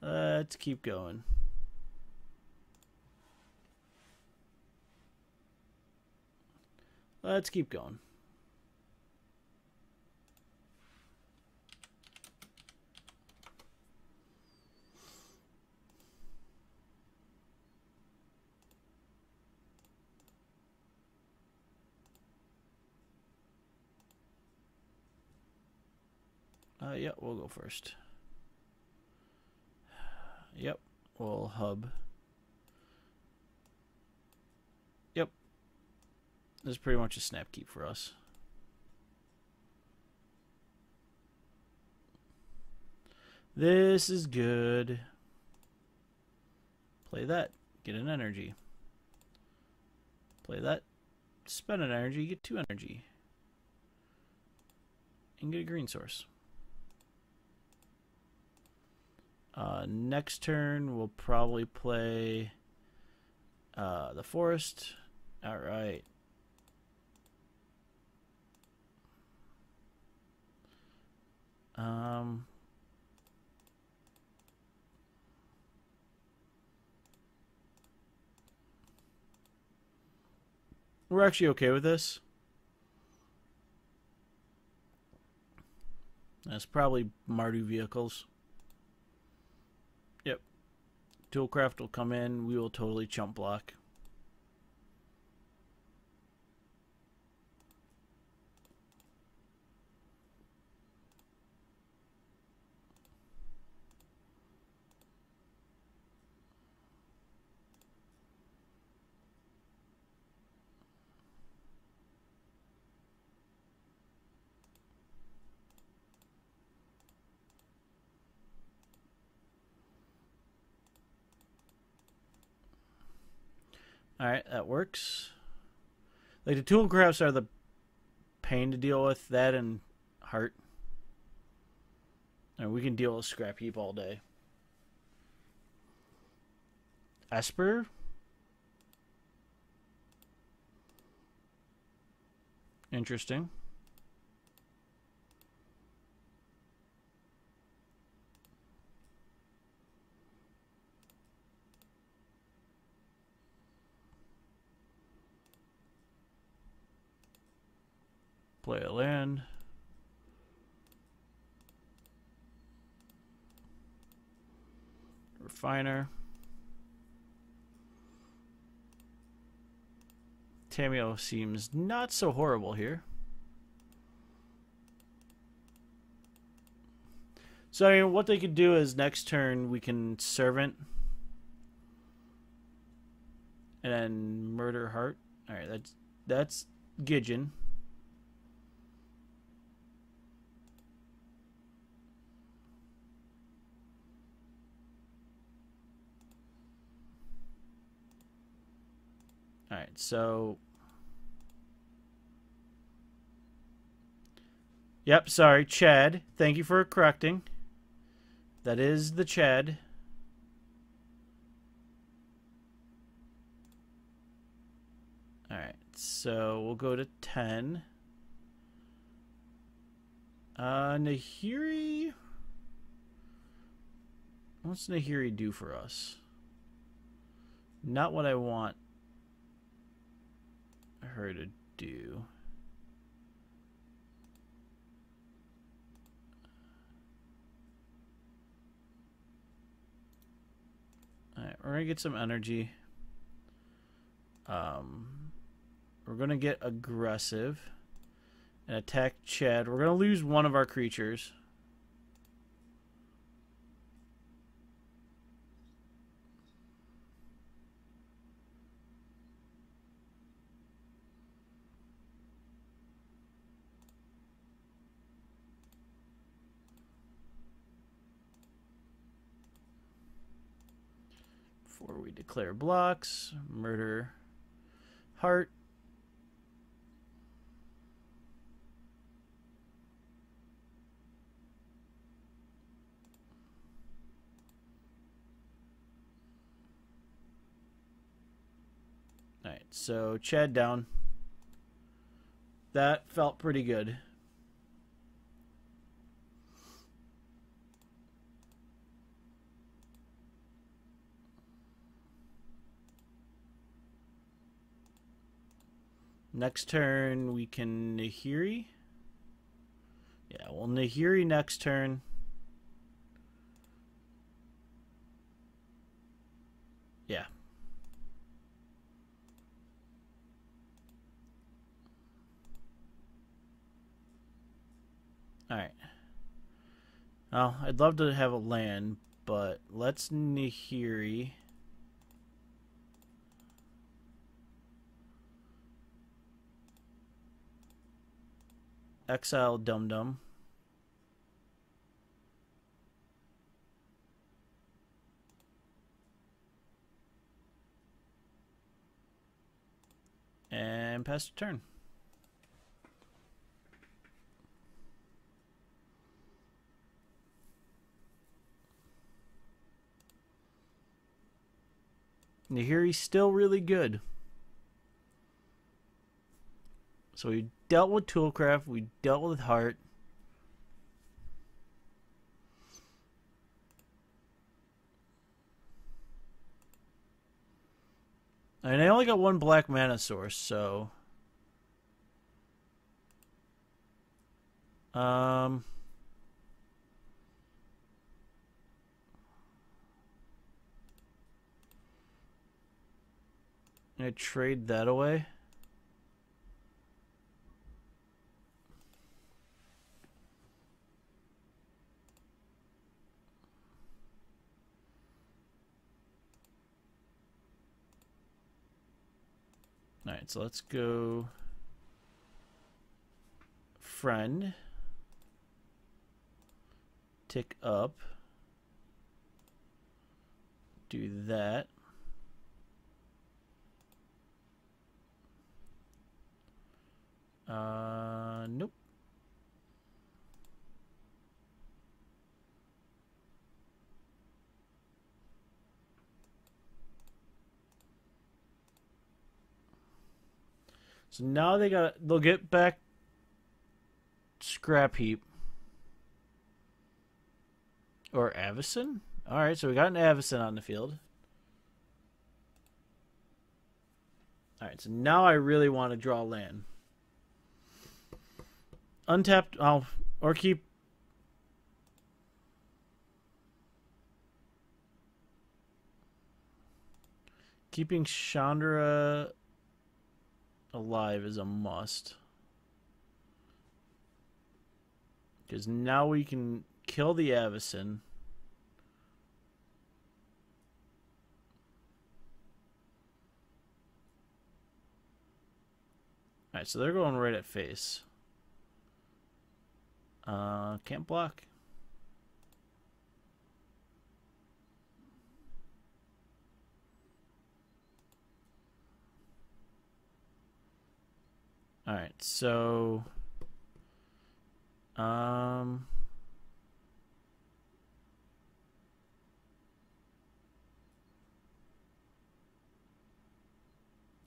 Let's keep going. Let's keep going. Yeah, we'll go first. Yep, we'll hub. Yep. This is pretty much a snap keep for us. This is good. Play that. Get an energy. Play that. Spend an energy. Get 2 energy. And get a green source. Next turn, we'll probably play the forest. Alright. We're actually okay with this. That's probably Mardu vehicles. Yep. Toolcraft will come in. We will totally chump block. Alright, that works. Like, the Toolcrafts are the pain to deal with. That and Heart. And we can deal with Scrap Heap all day. Esper? Interesting. Play a land. Refiner. Tamiyo seems not so horrible here. So, I mean, what they could do is next turn we can Servant. And then Murder Heart. Alright, that's Gidgeon. Alright, so... Yep, sorry, Chad. Thank you for correcting. That is the Chad. Alright, so we'll go to 10. Nahiri... What's Nahiri do for us? Not what I want her to do. Alright, we're gonna get some energy. We're gonna get aggressive and attack Chad. We're gonna lose one of our creatures. Before we declare blocks, Murder Heart. Alright, Alright, so Chad down. That felt pretty good. Next turn we can Nahiri. Yeah, well, Nahiri next turn. Yeah. Alright. Well, I'd love to have a land, but let's Nahiri. Exile Dum Dum. And pass the turn. Nahiri's still really good. So we dealt with Toolcraft, we dealt with Heart. And I only got one black mana source, so I trade that away. Alright, so let's go friend. Tick up. Do that. Nope. So now they'll get back Scrap Heap. Or Avacyn? Alright, so we got an Avacyn on the field. Alright, so now I really want to draw land. Untapped, or keep... Keeping Chandra alive is a must. Because now we can kill the Avacyn. Alright, so they're going right at face. Can't block. Alright, so I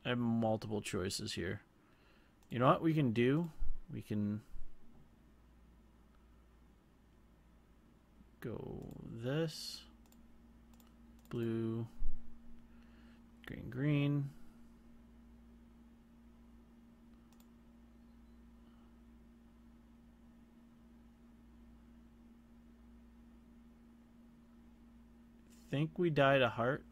have multiple choices here. You know what we can do? We can go this. Blue. Green, green. Think we died a heart.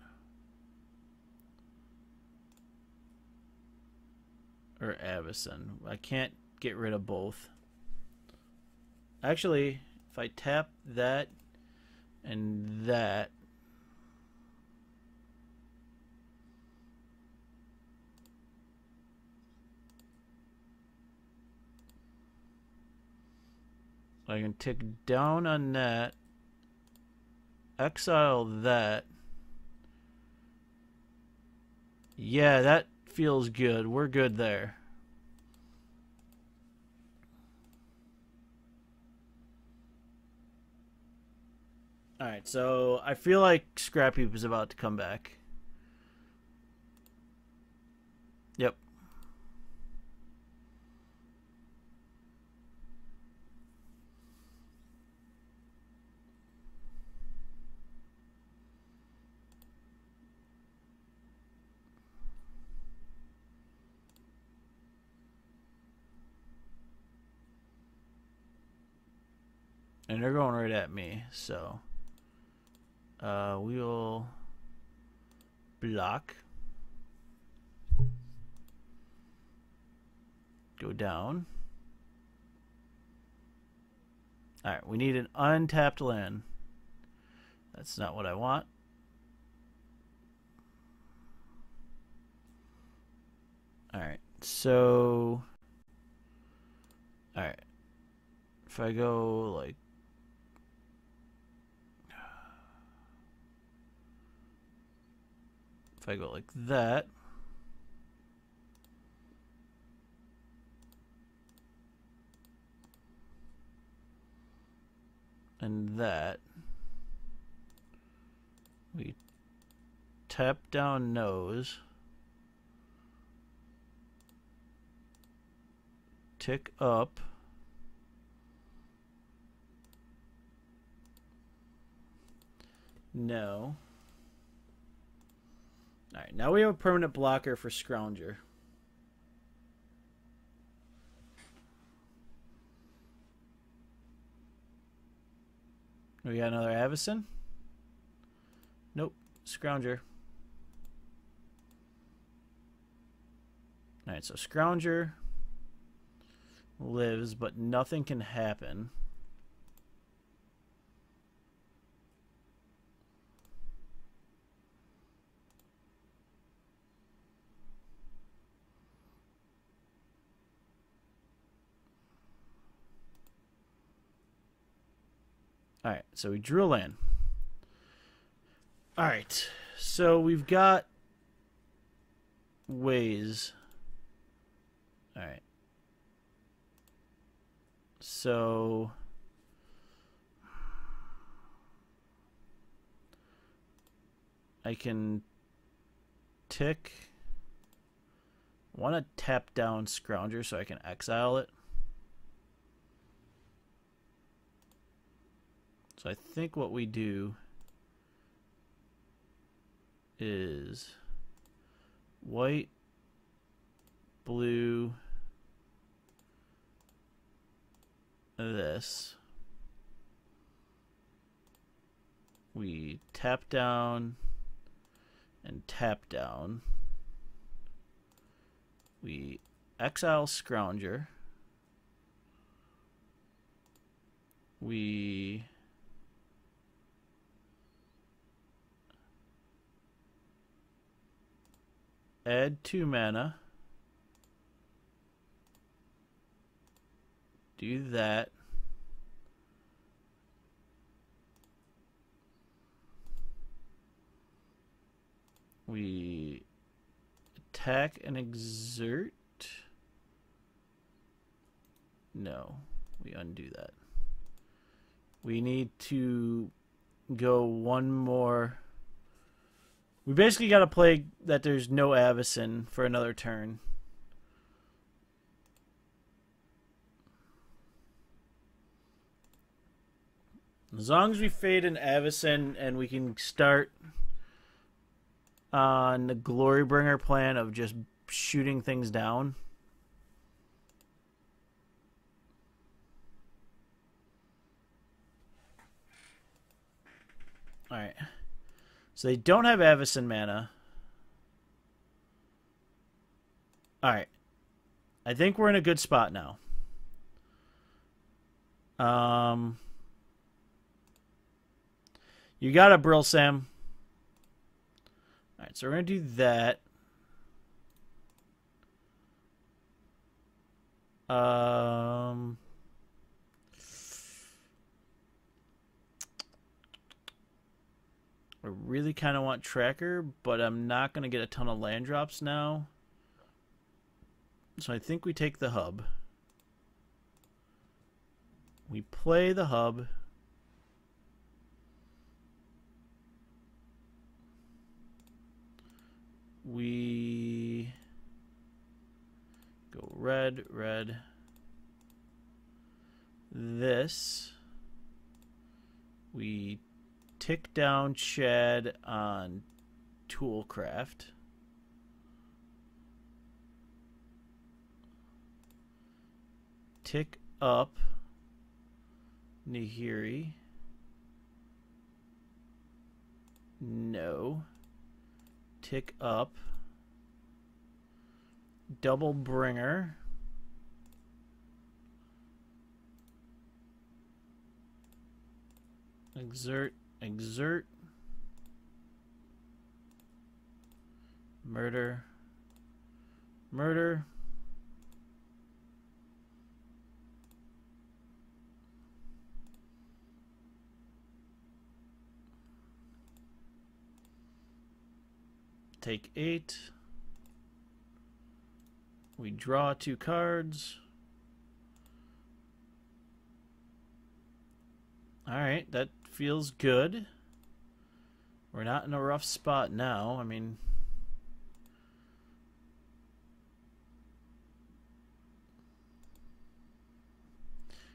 Or Avacyn. I can't get rid of both. Actually, if I tap that and that, I can tick down on that, exile that. Yeah, that feels good. We're good there. Alright, so I feel like Scrap Heap is about to come back. Yep. And they're going right at me, so we'll block. Go down. Alright, we need an untapped land. That's not what I want. Alright, so... Alright. If I go, like... If I go like that... And that... We tap down nose... Tick up... No. Alright, now we have a permanent blocker for Scrounger. We got another Avacyn? Nope. Scrounger. Alright, so Scrounger lives, but nothing can happen. Alright, so we drew a land. Alright, so we've got ways. Alright. So I can tick. I want to tap down Scrounger so I can exile it. So I think what we do is white, blue, this. We tap down and tap down. We exile Scrounger. We add 2 mana. Do that. We attack and exert. No, we undo that. We need to go one more. We basically got to play that there's no Avacyn for another turn. As long as we fade an Avacyn and we can start on the Glorybringer plan of just shooting things down. Alright. So they don't have Avacyn mana. Alright. I think we're in a good spot now. You got a Brill, Sam. Alright, so we're going to do that. I really kind of want Tracker, but I'm not going to get a ton of land drops now. So I think we take the hub. We play the hub. We Go red, red. This. We tick down Chad on Toolcraft. Tick up Nahiri. No. Tick up Double Bringer. Exert, exert. Murder, murder. Take 8. We draw 2 cards. Alright, that feels good. We're not in a rough spot now. I mean,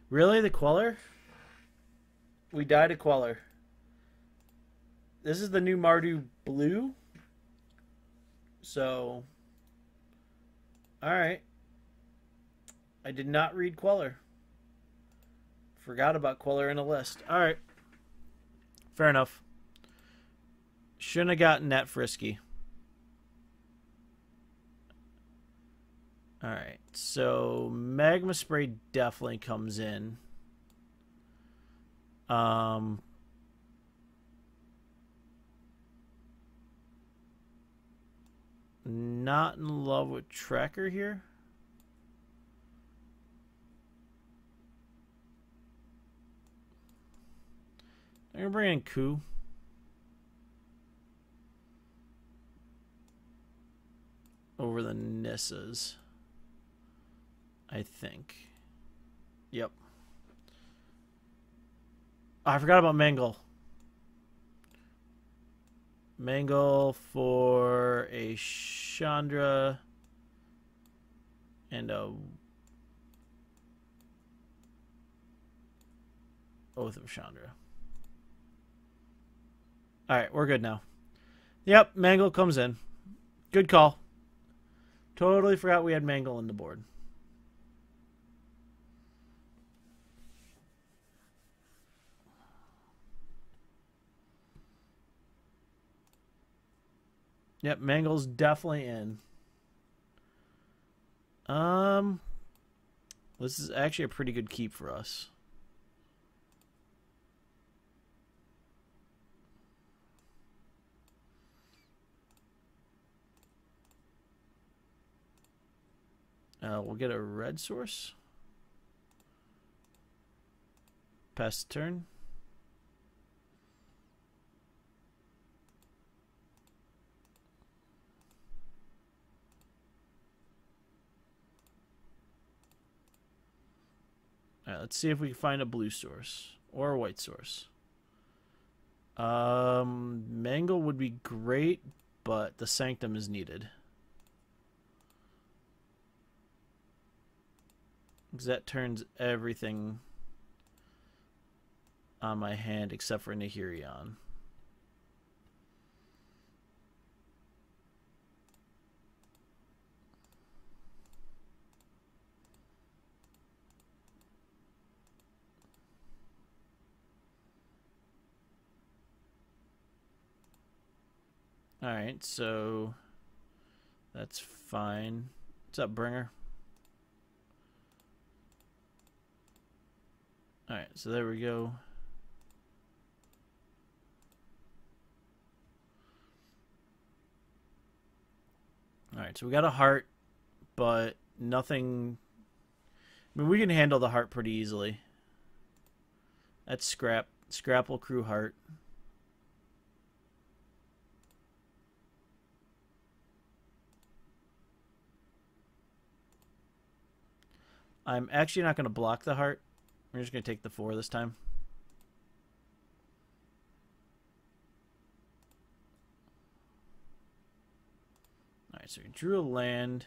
really, the Queller? We died a Queller. This is the new Mardu Blue. So, alright. I did not read Queller. Forgot about Queller in a list. Alright. Fair enough. Shouldn't have gotten that frisky. Alright. So, Magma Spray definitely comes in. Not in love with Tracker here. I'm going to bring in Coup. Over the Nissas. I think. Yep. Oh, I forgot about Mangle. Mangle for a Chandra and a Oath of Chandra. Alright, we're good now. Yep, Mangle comes in. Good call. Totally forgot we had Mangle in the board. Yep, Mangle's definitely in. This is actually a pretty good keep for us. We'll get a red source. Pass the turn. Alright, let's see if we can find a blue source or a white source. Mangle would be great, but the Sanctum is needed. Because that turns everything on my hand except for Nahiri on. Alright, so that's fine. What's up, Bringer? Alright, so there we go. Alright, so we got a heart, but nothing... I mean, we can handle the heart pretty easily. That's Scrap. Scrapple Crew heart. I'm actually not going to block the heart. We're just going to take the 4 this time. Alright, so we drew a land.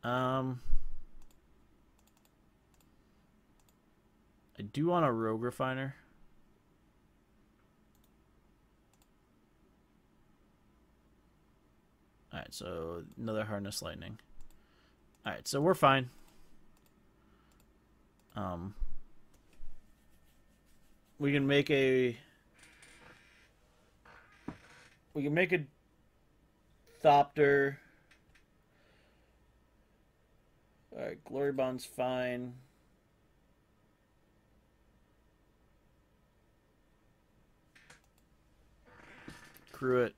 I do want a rogue refiner. Alright, so another harness lightning. Alright, so we're fine. We can make a Thopter. Alright, Glory Bond's fine. Crew it.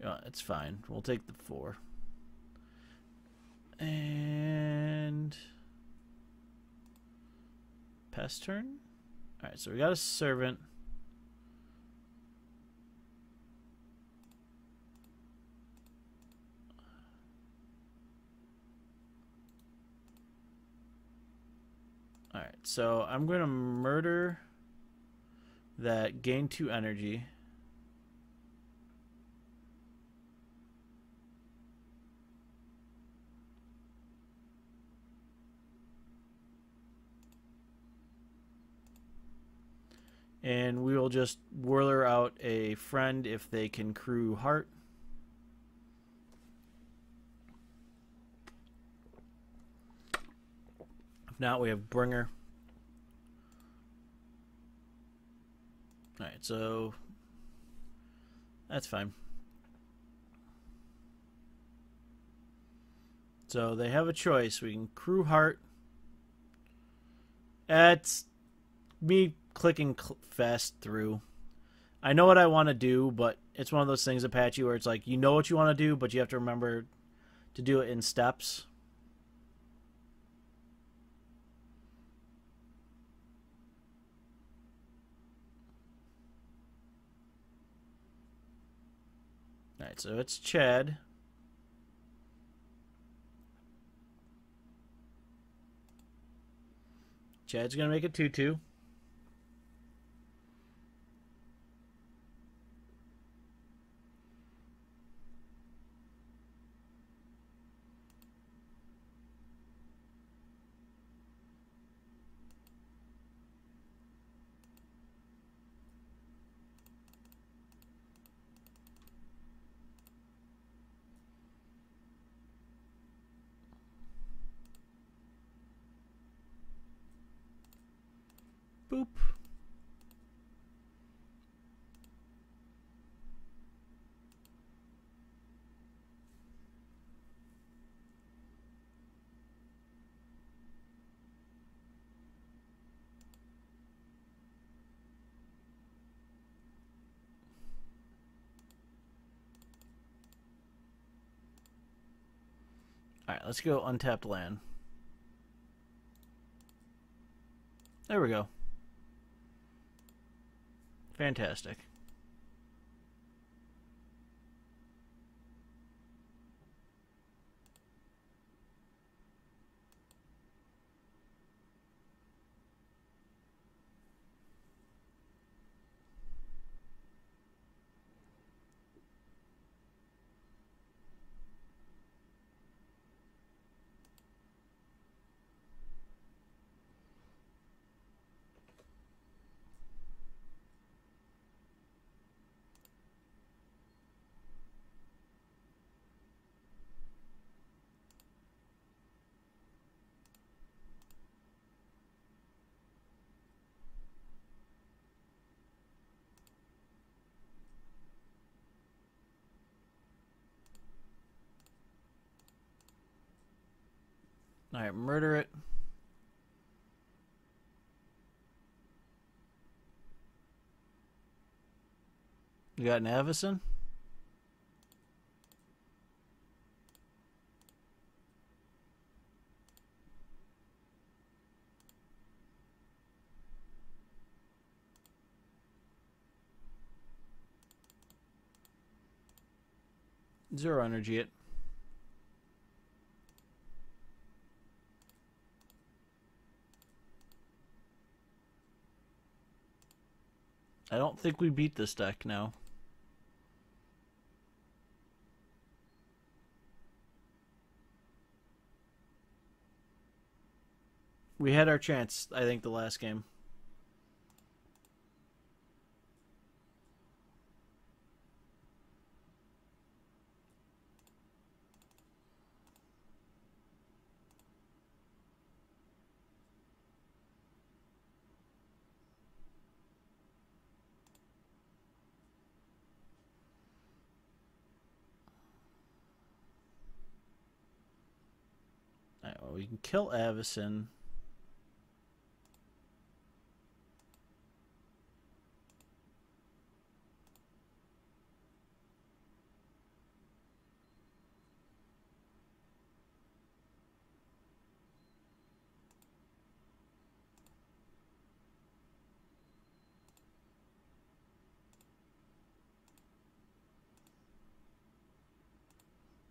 Yeah, it's fine. We'll take the 4. And pest turn? Alright, so we got a servant. Alright, so I'm going to murder that, gain 2 energy. And we will just whirler out a friend if they can crew heart. If not, we have bringer. Alright, so that's fine. So they have a choice. We can crew heart. It's me clicking fast through. I know what I want to do, but it's one of those things, Apache, where it's like you know what you want to do, but you have to remember to do it in steps. Alright, so it's Chad. Chad's going to make a 2-2. Boop. Alright, let's go untapped land. There we go. Fantastic. Alright, murder it. You got Navison? Zero energy it. I don't think we beat this deck now. We had our chance, I think, the last game. Alright, well, we can kill Avacyn.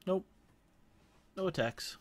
Nope. No attacks.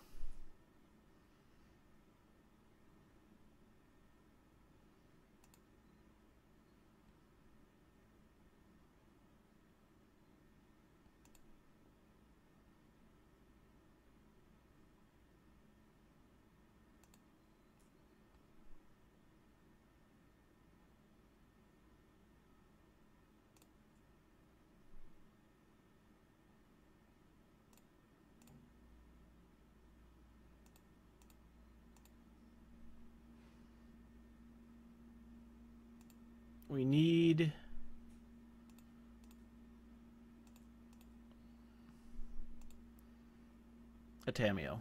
We need a Tamiyo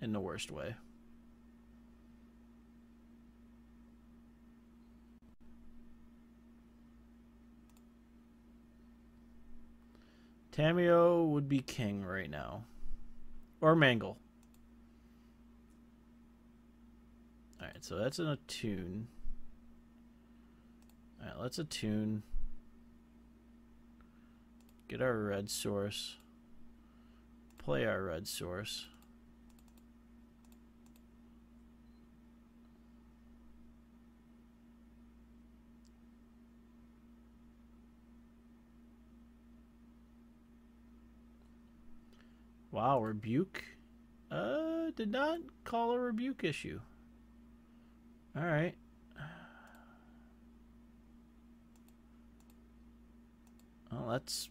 in the worst way. Tamiyo would be king right now. Or Mangle. Alright, so that's an attune. Alright, let's attune. Get our red source. Play our red source. Wow, rebuke? Did not call a rebuke issue. Alright. Well, that's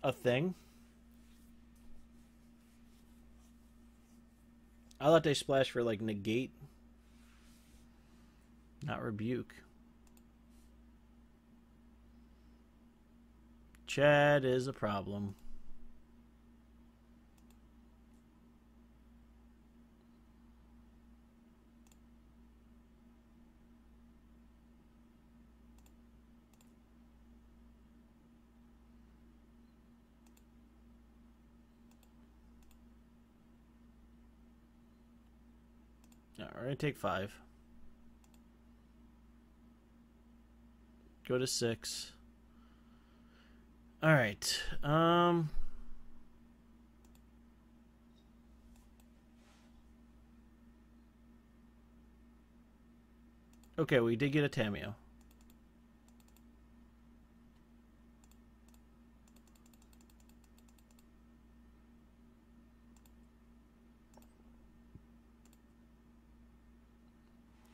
a thing. I thought they splash for like negate, not rebuke. Chad is a problem. We're going to take 5. Go to 6. Alright. Okay, we did get a Tamiyo.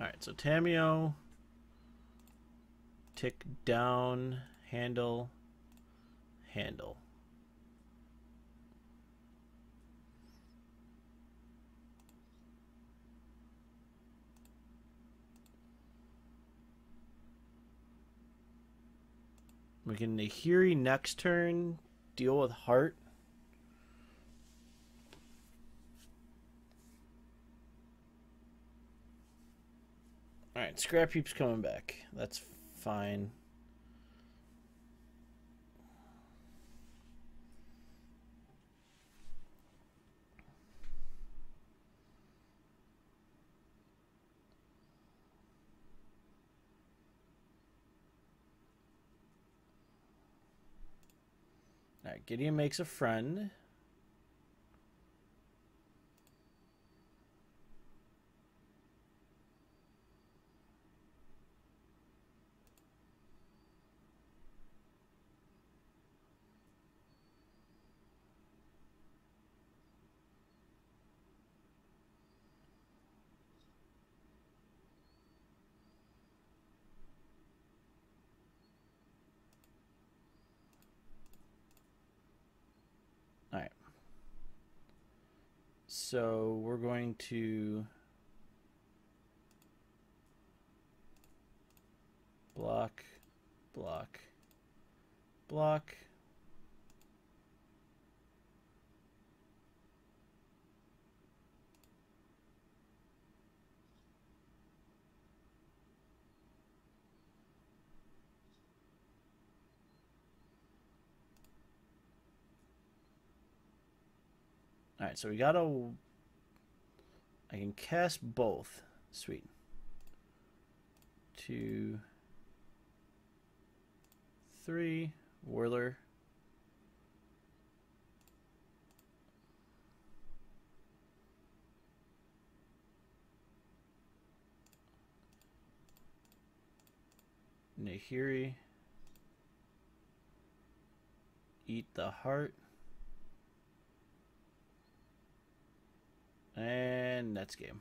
Alright, so Tamiyo, tick down, handle, handle. We can Nahiri next turn, deal with Heart. Alright, Scrap Heap's coming back. That's fine. Alright, Gideon makes a friend. Alright. So we're going to block, block, block. Alright, so we got a... I can cast both. Sweet. 2, 3, Whirler. Nahiri. Eat the heart. And that's game.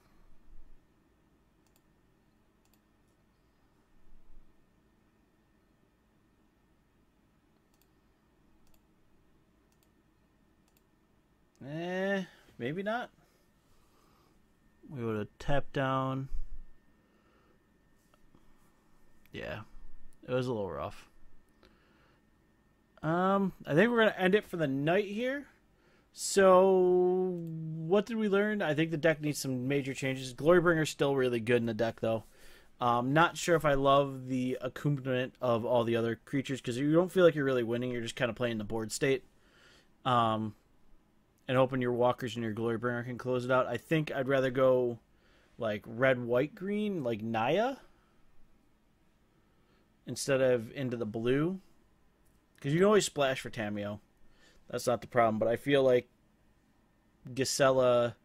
Maybe not. We would have tapped down. Yeah, it was a little rough. I think we're gonna end it for the night here. So, what did we learn? I think the deck needs some major changes. Glorybringer's still really good in the deck, though. Not sure if I love the accompaniment of all the other creatures, because you don't feel like you're really winning. You're just kind of playing the board state. And hoping your walkers and your Glorybringer can close it out. I think I'd rather go, like, red, white, green, like Naya, instead of into the blue. Because you can always splash for Tamiyo. That's not the problem, but I feel like Gisela,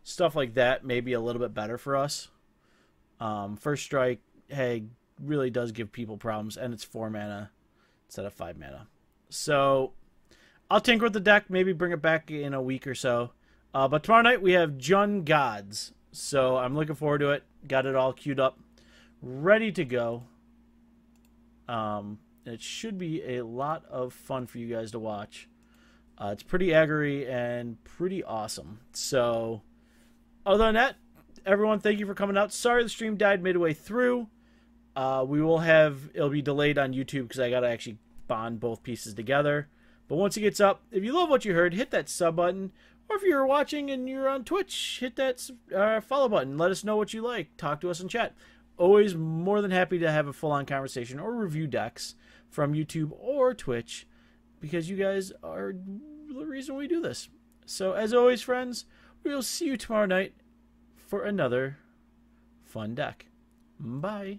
stuff like that, may be a little bit better for us. First Strike, hey, really does give people problems, and it's 4 mana instead of 5 mana. So, I'll tinker with the deck, maybe bring it back in a week or so. But tomorrow night we have Jund Gods, so I'm looking forward to it. Got it all queued up, ready to go. It should be a lot of fun for you guys to watch. It's pretty aggro and pretty awesome. So, other than that, everyone, thank you for coming out. Sorry the stream died midway through. We will have, it'll be delayed on YouTube because I got to actually bond both pieces together. But once it gets up, if you love what you heard, hit that sub button. Or if you're watching and you're on Twitch, hit that follow button. Let us know what you like. Talk to us in chat. Always more than happy to have a full-on conversation or review decks from YouTube or Twitch, because you guys are the reason we do this. So, as always, friends, we will see you tomorrow night for another fun deck. Bye.